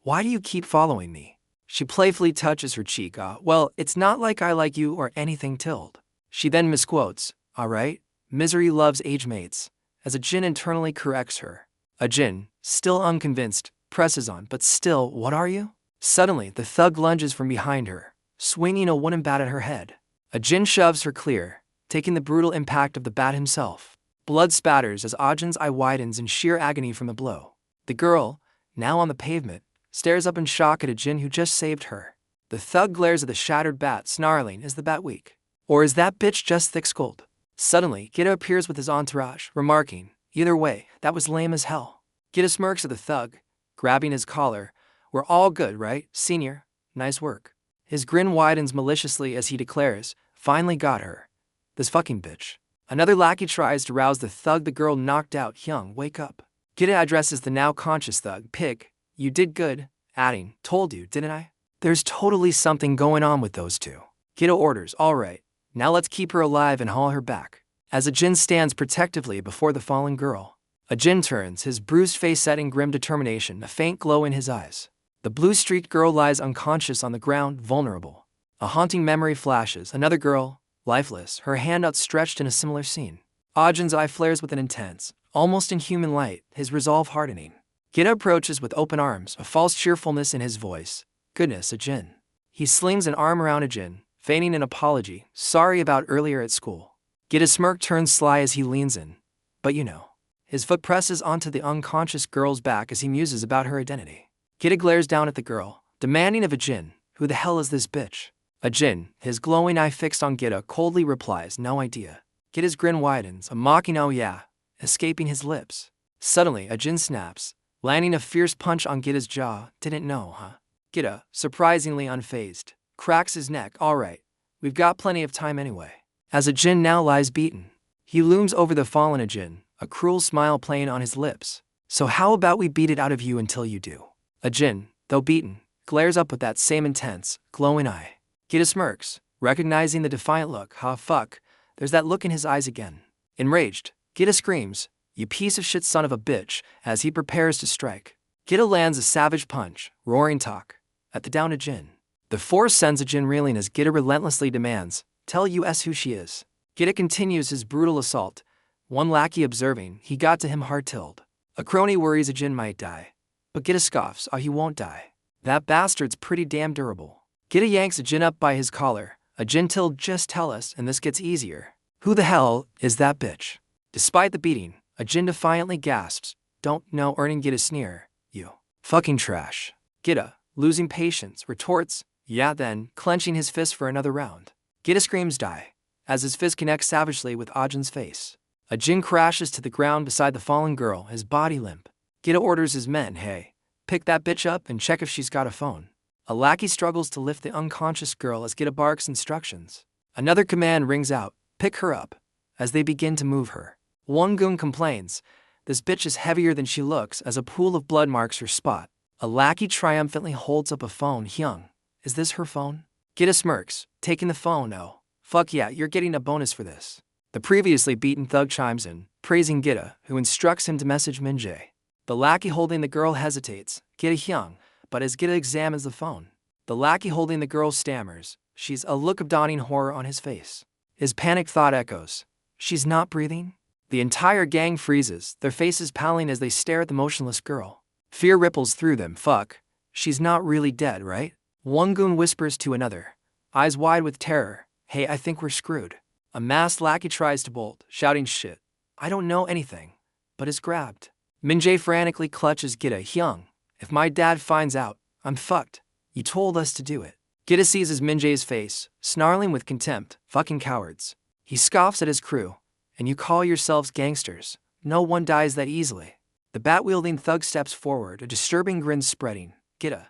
Speaker 2: Why do you keep following me? She playfully touches her cheek. Well, it's not like I like you or anything tilde. She then misquotes, alright, misery loves age mates, as Ajin internally corrects her. Ajin, still unconvinced, presses on, but still, what are you? Suddenly, the thug lunges from behind her, swinging a wooden bat at her head. Ajin shoves her clear, taking the brutal impact of the bat himself. Blood spatters as Ajin's eye widens in sheer agony from the blow. The girl, now on the pavement, stares up in shock at Ajin who just saved her. The thug glares at the shattered bat, snarling, is the bat weak? Or is that bitch just thick-skulled? Suddenly, Gita appears with his entourage, remarking, either way, that was lame as hell. Gita smirks at the thug, grabbing his collar. We're all good, right, senior? Nice work. His grin widens maliciously as he declares, finally got her. This fucking bitch. Another lackey tries to rouse the thug the girl knocked out. Hyung, wake up. Gita addresses the now conscious thug. Pig, you did good, adding, told you, didn't I? There's totally something going on with those two. Gita orders, alright, now let's keep her alive and haul her back. As Ajin stands protectively before the fallen girl, Ajin turns, his bruised face setting grim determination, a faint glow in his eyes. The blue-streaked girl lies unconscious on the ground, vulnerable. A haunting memory flashes, another girl, lifeless, her hand outstretched in a similar scene. Ajin's eye flares with an intense, almost inhuman light, his resolve hardening. Gita approaches with open arms, a false cheerfulness in his voice. Goodness, Ajin. He slings an arm around Ajin, feigning an apology, sorry about earlier at school. Gita's smirk turns sly as he leans in. But you know. His foot presses onto the unconscious girl's back as he muses about her identity. Gita glares down at the girl, demanding of Ajin, who the hell is this bitch? Ajin, his glowing eye fixed on Gita, coldly replies, no idea. Gita's grin widens, a mocking oh yeah, escaping his lips. Suddenly, Ajin snaps, landing a fierce punch on Gita's jaw. Didn't know, huh? Gita, surprisingly unfazed, cracks his neck. Alright, we've got plenty of time anyway. As Ajin now lies beaten, he looms over the fallen Ajin, a cruel smile playing on his lips. So how about we beat it out of you until you do? Ajin, though beaten, glares up with that same intense, glowing eye. Gita smirks, recognizing the defiant look. Fuck, there's that look in his eyes again. Enraged, Gita screams, you piece of shit son of a bitch, as he prepares to strike. Gita lands a savage punch, roaring talk, at the downed Ajin. The force sends Ajin reeling as Gita relentlessly demands, tell us who she is. Gita continues his brutal assault, one lackey observing, he got to him hard-tilled. A crony worries Ajin might die. But Gita scoffs, he won't die. That bastard's pretty damn durable. Gita yanks Ajin up by his collar. Ajin tilled, just tell us, and this gets easier. Who the hell is that bitch? Despite the beating, Ajin defiantly gasps, don't know, earning Gita's sneer. You fucking trash. Gita, losing patience, retorts, yeah then, clenching his fist for another round. Gita screams die, as his fist connects savagely with Ajin's face. Ajin crashes to the ground beside the fallen girl, his body limp. Gita orders his men, hey, pick that bitch up and check if she's got a phone. A lackey struggles to lift the unconscious girl as Gita barks instructions. Another command rings out, pick her up, as they begin to move her. One goon complains, this bitch is heavier than she looks, as a pool of blood marks her spot. A lackey triumphantly holds up a phone. Hyung, is this her phone? Gita smirks, taking the phone. Oh, fuck yeah, you're getting a bonus for this. The previously beaten thug chimes in, praising Gita, who instructs him to message Minjae. The lackey holding the girl hesitates, Gita Hyung, but as Gita examines the phone, The lackey holding the girl stammers. She's a look of dawning horror on his face. His panicked thought echoes. She's not breathing? The entire gang freezes, their faces paling as they stare at the motionless girl. Fear ripples through them. Fuck. She's not really dead, right? One goon whispers to another, eyes wide with terror. Hey, I think we're screwed. A masked lackey tries to bolt, shouting shit. I don't know anything, but is grabbed. Minjae frantically clutches Gita. Hyung, if my dad finds out, I'm fucked. You told us to do it. Gita seizes Minjae's face, snarling with contempt. Fucking cowards. He scoffs at his crew. And you call yourselves gangsters. No one dies that easily. The bat-wielding thug steps forward, a disturbing grin spreading. Gita,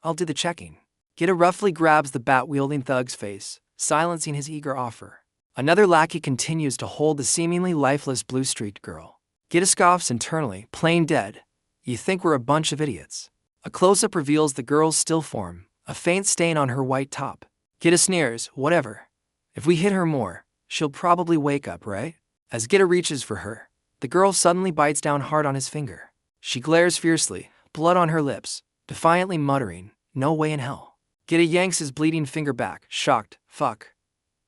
Speaker 2: I'll do the checking. Gita roughly grabs the bat-wielding thug's face, silencing his eager offer. Another lackey continues to hold the seemingly lifeless blue-streaked girl. Gita scoffs internally, plain dead. You think we're a bunch of idiots. A close-up reveals the girl's still form, a faint stain on her white top. Gita sneers, whatever. If we hit her more, she'll probably wake up, right? As Gita reaches for her, the girl suddenly bites down hard on his finger. She glares fiercely, blood on her lips, defiantly muttering, no way in hell. Gita yanks his bleeding finger back, shocked. Fuck.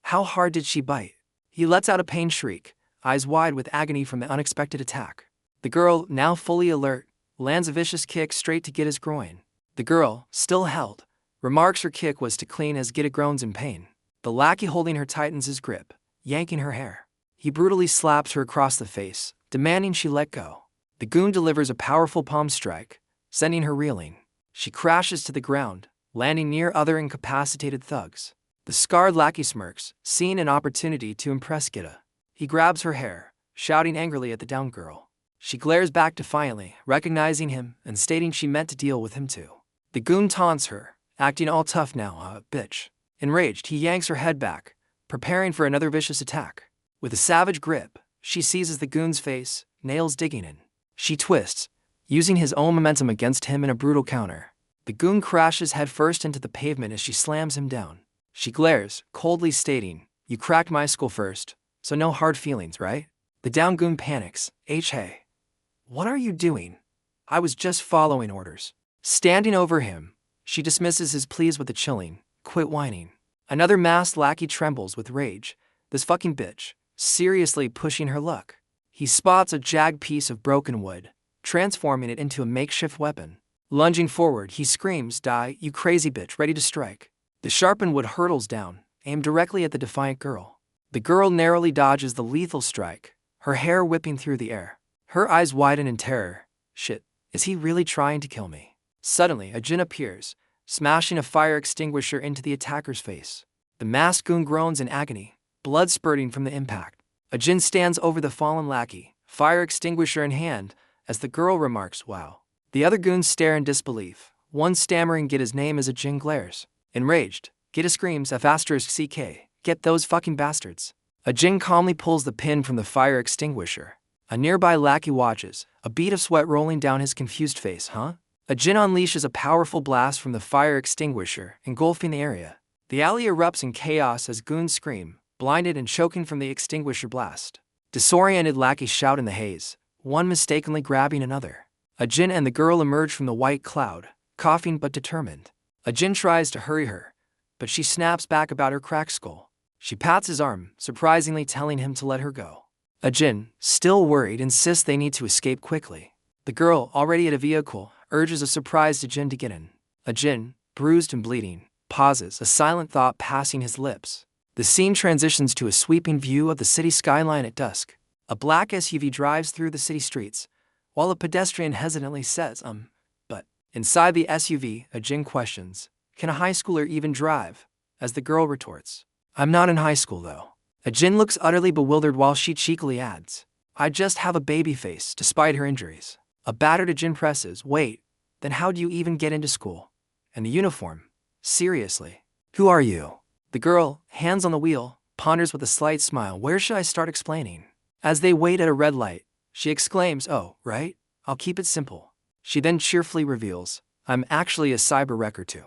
Speaker 2: How hard did she bite? He lets out a pained shriek, eyes wide with agony from the unexpected attack. The girl, now fully alert, lands a vicious kick straight to Gita's groin. The girl, still held, remarks her kick was to clean as Gita groans in pain. The lackey holding her tightens his grip, yanking her hair. He brutally slaps her across the face, demanding she let go. The goon delivers a powerful palm strike, sending her reeling. She crashes to the ground, landing near other incapacitated thugs. The scarred lackey smirks, seeing an opportunity to impress Gita. He grabs her hair, shouting angrily at the downed girl. She glares back defiantly, recognizing him and stating she meant to deal with him too. The goon taunts her, acting all tough now, bitch. Enraged, he yanks her head back, preparing for another vicious attack. With a savage grip, she seizes the goon's face, nails digging in. She twists, using his own momentum against him in a brutal counter. The goon crashes headfirst into the pavement as she slams him down. She glares, coldly stating, you cracked my skull first, so no hard feelings, right? The down goon panics. Hey. What are you doing? I was just following orders. Standing over him, she dismisses his pleas with a chilling, quit whining. Another masked lackey trembles with rage. This fucking bitch, seriously pushing her luck. He spots a jagged piece of broken wood, transforming it into a makeshift weapon. Lunging forward, he screams, die, you crazy bitch, ready to strike. The sharpened wood hurtles down, aimed directly at the defiant girl. The girl narrowly dodges the lethal strike, her hair whipping through the air. Her eyes widen in terror. Shit, is he really trying to kill me? Suddenly, a djinn appears, smashing a fire extinguisher into the attacker's face. The masked goon groans in agony, blood spurting from the impact. A djinn stands over the fallen lackey, fire extinguisher in hand, as the girl remarks, wow. The other goons stare in disbelief, one stammering Gita's name as a djinn glares. Enraged, Gita screams F***CK, get those fucking bastards. A djinn calmly pulls the pin from the fire extinguisher. A nearby lackey watches, a bead of sweat rolling down his confused face, huh? A djinn unleashes a powerful blast from the fire extinguisher, engulfing the area. The alley erupts in chaos as goons scream, blinded and choking from the extinguisher blast. Disoriented lackeys shout in the haze, one mistakenly grabbing another. A djinn and the girl emerge from the white cloud, coughing but determined. A djinn tries to hurry her, but she snaps back about her cracked skull. She pats his arm, surprisingly telling him to let her go. A djinn, still worried, insists they need to escape quickly. The girl, already at a vehicle, urges a surprised djinn to get in. A djinn, bruised and bleeding, pauses, a silent thought passing his lips. The scene transitions to a sweeping view of the city skyline at dusk. A black SUV drives through the city streets, while a pedestrian hesitantly says, but. Inside the SUV, a djinn questions, can a high schooler even drive? As the girl retorts, I'm not in high school though. A djinn looks utterly bewildered while she cheekily adds, I just have a baby face despite her injuries. A battered djinn presses, wait, then how do you even get into school? And the uniform? Seriously. Who are you? The girl, hands on the wheel, ponders with a slight smile, where should I start explaining? As they wait at a red light, she exclaims, oh, right, I'll keep it simple. She then cheerfully reveals, I'm actually a cyber wrecker too.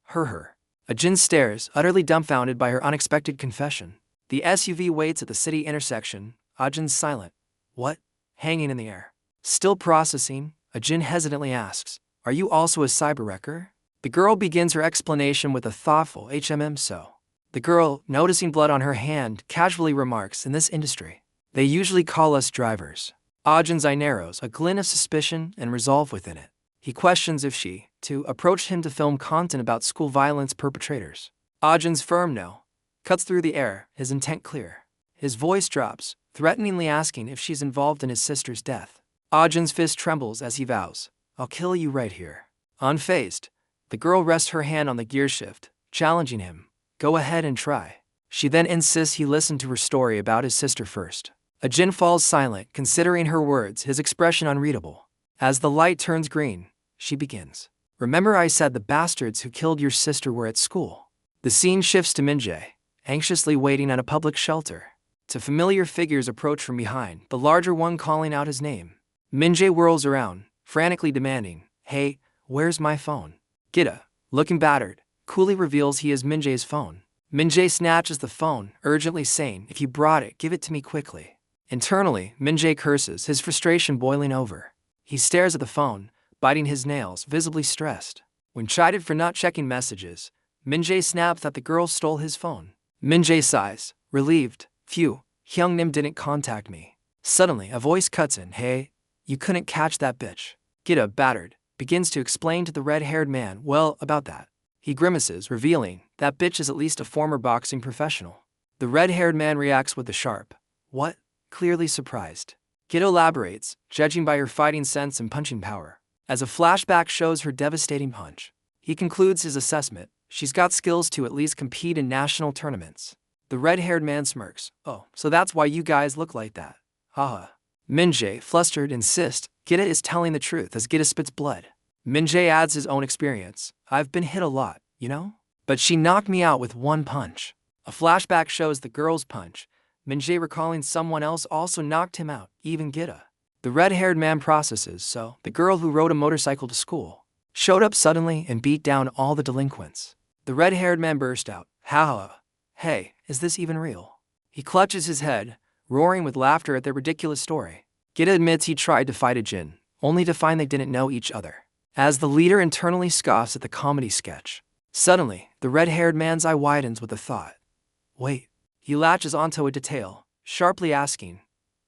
Speaker 2: Her. A djinn stares, utterly dumbfounded by her unexpected confession. The SUV waits at the city intersection, a djinn's silent. What? Hanging in the air. Still processing, a djinn hesitantly asks, are you also a cyber wrecker? The girl begins her explanation with a thoughtful so. The girl, noticing blood on her hand, casually remarks, in this industry, they usually call us drivers. Ajin's eye narrows, a glint of suspicion and resolve within it. He questions if she, too, approached him to film content about school violence perpetrators. Ajin's firm no cuts through the air, his intent clear. His voice drops, threateningly asking if she's involved in his sister's death. Ajin's fist trembles as he vows, I'll kill you right here. Unfazed, the girl rests her hand on the gear shift, challenging him. Go ahead and try. She then insists he listen to her story about his sister first. Ajin falls silent, considering her words, his expression unreadable. As the light turns green, she begins. Remember I said the bastards who killed your sister were at school. The scene shifts to Min-jae, anxiously waiting at a public shelter. To familiar figures approach from behind, the larger one calling out his name. Min-jae whirls around, frantically demanding, hey, where's my phone? Gita, looking battered, coolly reveals he is Min-jae's phone. Min-jae snatches the phone, urgently saying, if you brought it, give it to me quickly. Internally, Min-jae curses, his frustration boiling over. He stares at the phone, biting his nails, visibly stressed. When chided for not checking messages, Min-jae snaps that the girl stole his phone. Min-jae sighs, relieved, phew, Hyung-nim didn't contact me. Suddenly, a voice cuts in, hey, you couldn't catch that bitch. Gita, battered, begins to explain to the red-haired man, well, about that. He grimaces, revealing, that bitch is at least a former boxing professional. The red-haired man reacts with a sharp, what? Clearly surprised. Gita elaborates, judging by her fighting sense and punching power. As a flashback shows her devastating punch, he concludes his assessment, she's got skills to at least compete in national tournaments. The red-haired man smirks, oh, so that's why you guys look like that. Haha. Min-jae, flustered, insists, Gita is telling the truth as Gita spits blood. Min-jae adds his own experience, I've been hit a lot, you know? But she knocked me out with one punch. A flashback shows the girl's punch, Min-jae recalling someone else also knocked him out, even Gita. The red-haired man processes, so the girl who rode a motorcycle to school showed up suddenly and beat down all the delinquents. The red-haired man burst out, ha. Hey, is this even real? He clutches his head, roaring with laughter at their ridiculous story. Gita admits he tried to fight a Jin, only to find they didn't know each other. As the leader internally scoffs at the comedy sketch, suddenly, the red-haired man's eye widens with a thought. Wait. He latches onto a detail, sharply asking,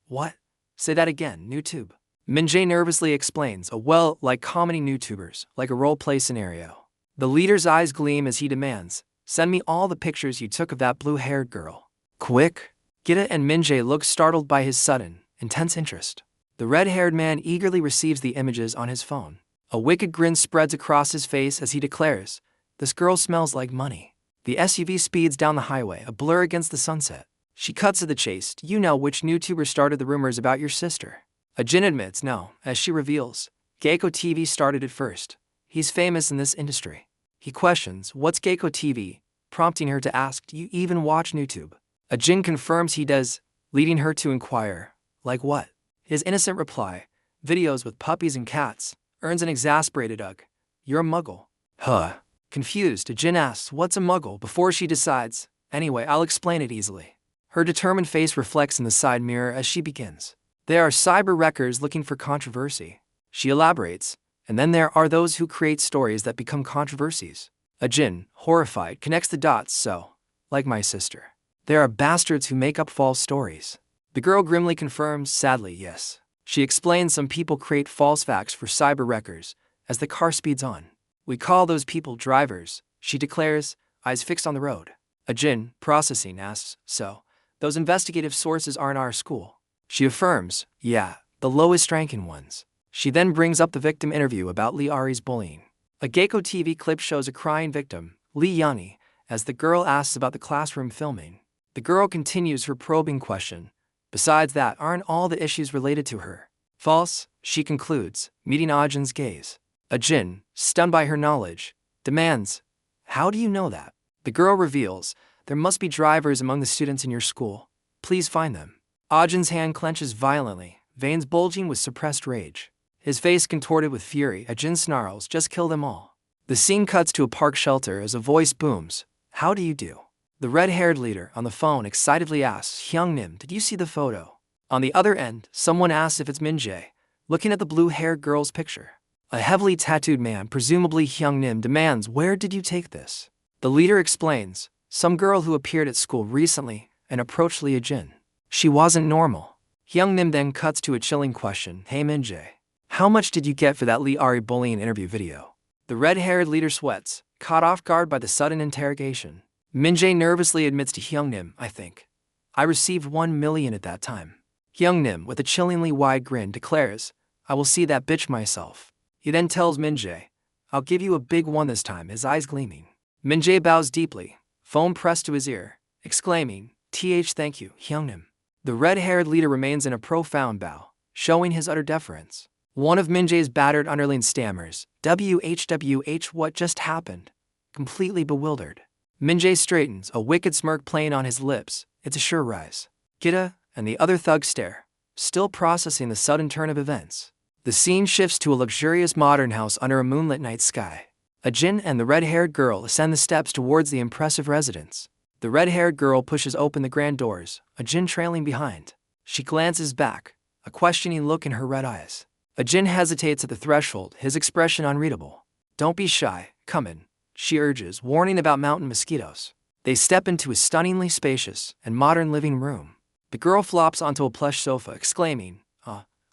Speaker 2: what? Say that again, NewTube. Min-jae nervously explains, well, like comedy NewTubers, like a role-play scenario. The leader's eyes gleam as he demands, send me all the pictures you took of that blue-haired girl. Quick? Gita and Min-jae look startled by his sudden, intense interest. The red-haired man eagerly receives the images on his phone. A wicked grin spreads across his face as he declares, this girl smells like money. The SUV speeds down the highway, a blur against the sunset. She cuts to the chase. You know which YouTuber started the rumors about your sister. Ajin admits no, as she reveals, Gecko TV started it first. He's famous in this industry. He questions, what's Gecko TV, prompting her to ask, do you even watch YouTube? Ajin confirms he does, leading her to inquire, like what? His innocent reply, videos with puppies and cats, earns an exasperated ugh. You're a muggle. Huh. Confused, Ajin asks, what's a muggle, before she decides, anyway, I'll explain it easily. Her determined face reflects in the side mirror as she begins. There are cyber wreckers looking for controversy. She elaborates, and then there are those who create stories that become controversies. Ajin, horrified, connects the dots, so, like my sister, there are bastards who make up false stories. The girl grimly confirms, sadly, yes. She explains some people create false facts for cyber wreckers, as the car speeds on. We call those people drivers, she declares, eyes fixed on the road. Ajin, processing, asks, so, those investigative sources aren't our school? She affirms, yeah, the lowest ranking ones. She then brings up the victim interview about Lee Ari's bullying. A Gecko TV clip shows a crying victim, Lee Yani, as the girl asks about the classroom filming. The girl continues her probing question. Besides that, aren't all the issues related to her? False, she concludes, meeting Ajin's gaze. Ajin, stunned by her knowledge, demands, how do you know that? The girl reveals, there must be drivers among the students in your school. Please find them. Ajin's hand clenches violently, veins bulging with suppressed rage. His face contorted with fury, Ajin snarls, just kill them all. The scene cuts to a park shelter as a voice booms, how do you do? The red-haired leader on the phone excitedly asks, Hyung-nim, did you see the photo? On the other end, someone asks if it's Min-jae, looking at the blue-haired girl's picture. A heavily tattooed man, presumably Hyungnim, demands, "Where did you take this?" The leader explains, "Some girl who appeared at school recently and approached Lee Jin. She wasn't normal." Hyungnim then cuts to a chilling question, "Hey Min-jae, how much did you get for that Lee Ari bullying interview video?" The red-haired leader sweats, caught off guard by the sudden interrogation. Min-jae nervously admits to Hyungnim, "I think I received 1 million at that time." Hyungnim, with a chillingly wide grin, declares, "I will see that bitch myself." He then tells Min-jae, "I'll give you a big one this time," his eyes gleaming. Min-jae bows deeply, phone pressed to his ear, exclaiming, Thank you, Hyungnim." The red-haired leader remains in a profound bow, showing his utter deference. One of Min-jae's battered underlings stammers, "WHWH, what just happened?" completely bewildered. Min-jae straightens, a wicked smirk playing on his lips. "It's a sure rise." Kita and the other thugs stare, still processing the sudden turn of events. The scene shifts to a luxurious modern house under a moonlit night sky. Jin and the red-haired girl ascend the steps towards the impressive residence. The red-haired girl pushes open the grand doors, Jin trailing behind. She glances back, a questioning look in her red eyes. Jin hesitates at the threshold, his expression unreadable. "Don't be shy, come in," she urges, warning about mountain mosquitoes. They step into a stunningly spacious and modern living room. The girl flops onto a plush sofa, exclaiming,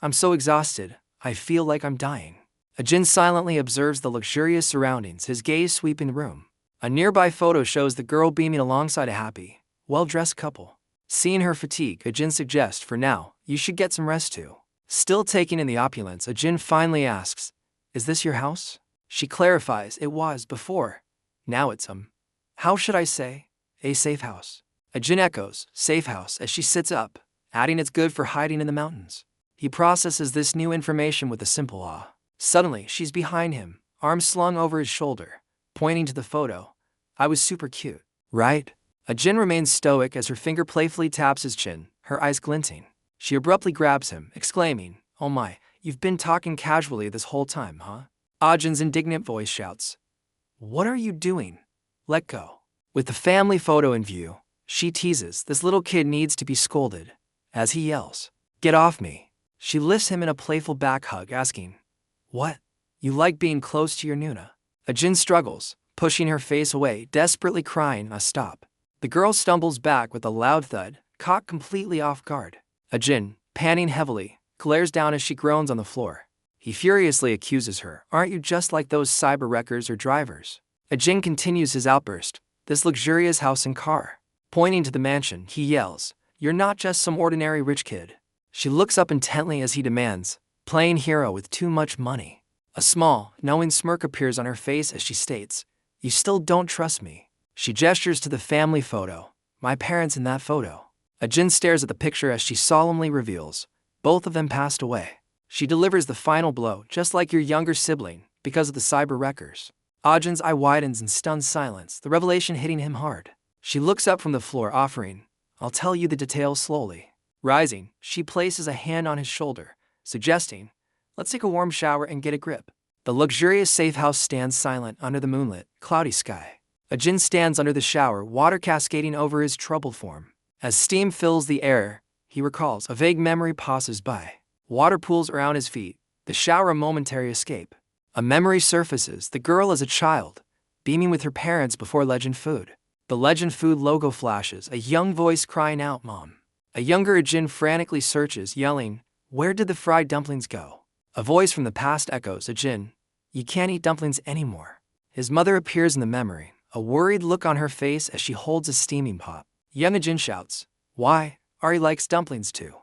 Speaker 2: I'm so exhausted, I feel like I'm dying." Jin silently observes the luxurious surroundings, his gaze sweeping the room. A nearby photo shows the girl beaming alongside a happy, well-dressed couple. Seeing her fatigue, Jin suggests, "For now, you should get some rest too." Still taking in the opulence, Jin finally asks, "Is this your house?" She clarifies, "It was before. Now it's how should I say? A safe house." Jin echoes, "Safe house," as she sits up, adding, "It's good for hiding in the mountains." He processes this new information with a simple awe. Suddenly, she's behind him, arms slung over his shoulder, pointing to the photo. "I was super cute, right?" Jin remains stoic as her finger playfully taps his chin, her eyes glinting. She abruptly grabs him, exclaiming, "Oh my, you've been talking casually this whole time, huh?" Jin's indignant voice shouts, "What are you doing? Let go." With the family photo in view, she teases, "This little kid needs to be scolded," as he yells, "Get off me." She lifts him in a playful back hug, asking, "What? You like being close to your Nuna?" Jin struggles, pushing her face away, desperately crying, "Stop." The girl stumbles back with a loud thud, caught completely off guard. Jin, panting heavily, glares down as she groans on the floor. He furiously accuses her, "Aren't you just like those cyber wreckers or drivers?" Jin continues his outburst, "This luxurious house and car." Pointing to the mansion, he yells, "You're not just some ordinary rich kid." She looks up intently as he demands, "Playing hero with too much money." A small, knowing smirk appears on her face as she states, "You still don't trust me." She gestures to the family photo, "My parents in that photo." Jin stares at the picture as she solemnly reveals, "Both of them passed away." She delivers the final blow, "Just like your younger sibling, because of the cyber wreckers." Jin's eye widens in stunned silence, the revelation hitting him hard. She looks up from the floor, offering, "I'll tell you the details slowly." Rising, she places a hand on his shoulder, suggesting, "Let's take a warm shower and get a grip." The luxurious safe house stands silent under the moonlit, cloudy sky. Jin stands under the shower, water cascading over his troubled form. As steam fills the air, he recalls, a vague memory passes by. Water pools around his feet, the shower a momentary escape. A memory surfaces, the girl as a child, beaming with her parents before Legend Food. The Legend Food logo flashes, a young voice crying out, "Mom." A younger Jin frantically searches, yelling, "Where did the fried dumplings go?" A voice from the past echoes, "Jin, you can't eat dumplings anymore." His mother appears in the memory, a worried look on her face as she holds a steaming pot. Young Jin shouts, "Why, Ari likes dumplings too,"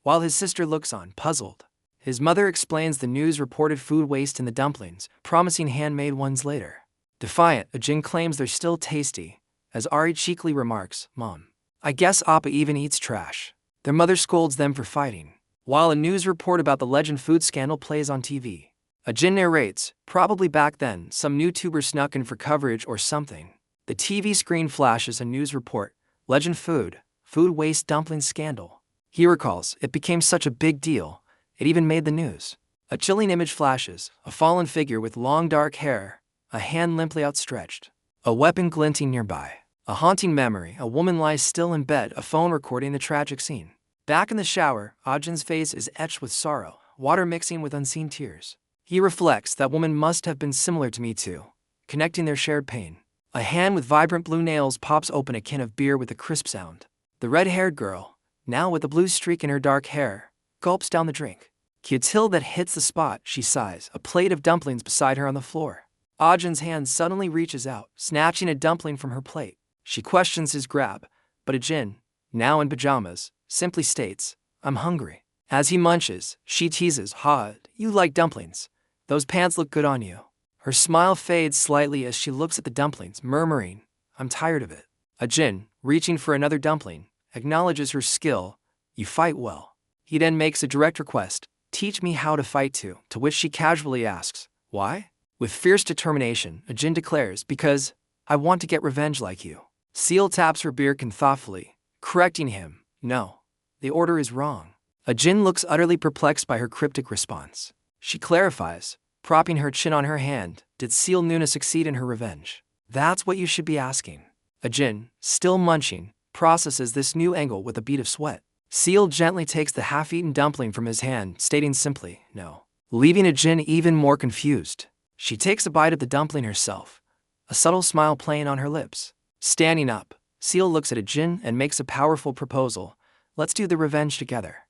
Speaker 2: while his sister looks on, puzzled. His mother explains the news reported food waste in the dumplings, promising handmade ones later. Defiant, Jin claims they're still tasty, as Ari cheekily remarks, "Mom, I guess Appa even eats trash." Their mother scolds them for fighting, while a news report about the Legend Food scandal plays on TV. Jin narrates, "Probably back then, some YouTuber snuck in for coverage or something." The TV screen flashes a news report, "Legend Food, food waste dumpling scandal." He recalls, "It became such a big deal, it even made the news." A chilling image flashes, a fallen figure with long dark hair, a hand limply outstretched, a weapon glinting nearby. A haunting memory, a woman lies still in bed, a phone recording the tragic scene. Back in the shower, Jin's face is etched with sorrow, water mixing with unseen tears. He reflects that woman must have been similar to me too, connecting their shared pain. A hand with vibrant blue nails pops open a can of beer with a crisp sound. The red-haired girl, now with a blue streak in her dark hair, gulps down the drink. Till that hits the spot, she sighs, a plate of dumplings beside her on the floor. Ajin's hand suddenly reaches out, snatching a dumpling from her plate. She questions his grab, but Ajin, now in pajamas, simply states, "I'm hungry." As he munches, she teases, "Ha, you like dumplings. Those pants look good on you." Her smile fades slightly as she looks at the dumplings, murmuring, "I'm tired of it." Ajin, reaching for another dumpling, acknowledges her skill. "You fight well." He then makes a direct request, "Teach me how to fight too," to which she casually asks, "Why?" With fierce determination, Ajin declares, "Because I want to get revenge like you." Seal taps her beer can thoughtfully, correcting him, "No, the order is wrong." Ajin looks utterly perplexed by her cryptic response. She clarifies, propping her chin on her hand, "Did Seal Nuna succeed in her revenge?" "That's what you should be asking." Ajin, still munching, processes this new angle with a bead of sweat. Seal gently takes the half-eaten dumpling from his hand, stating simply, "No," leaving Ajin even more confused. She takes a bite of the dumpling herself, a subtle smile playing on her lips. Standing up, Seal looks at Ajin and makes a powerful proposal, "Let's do the revenge together."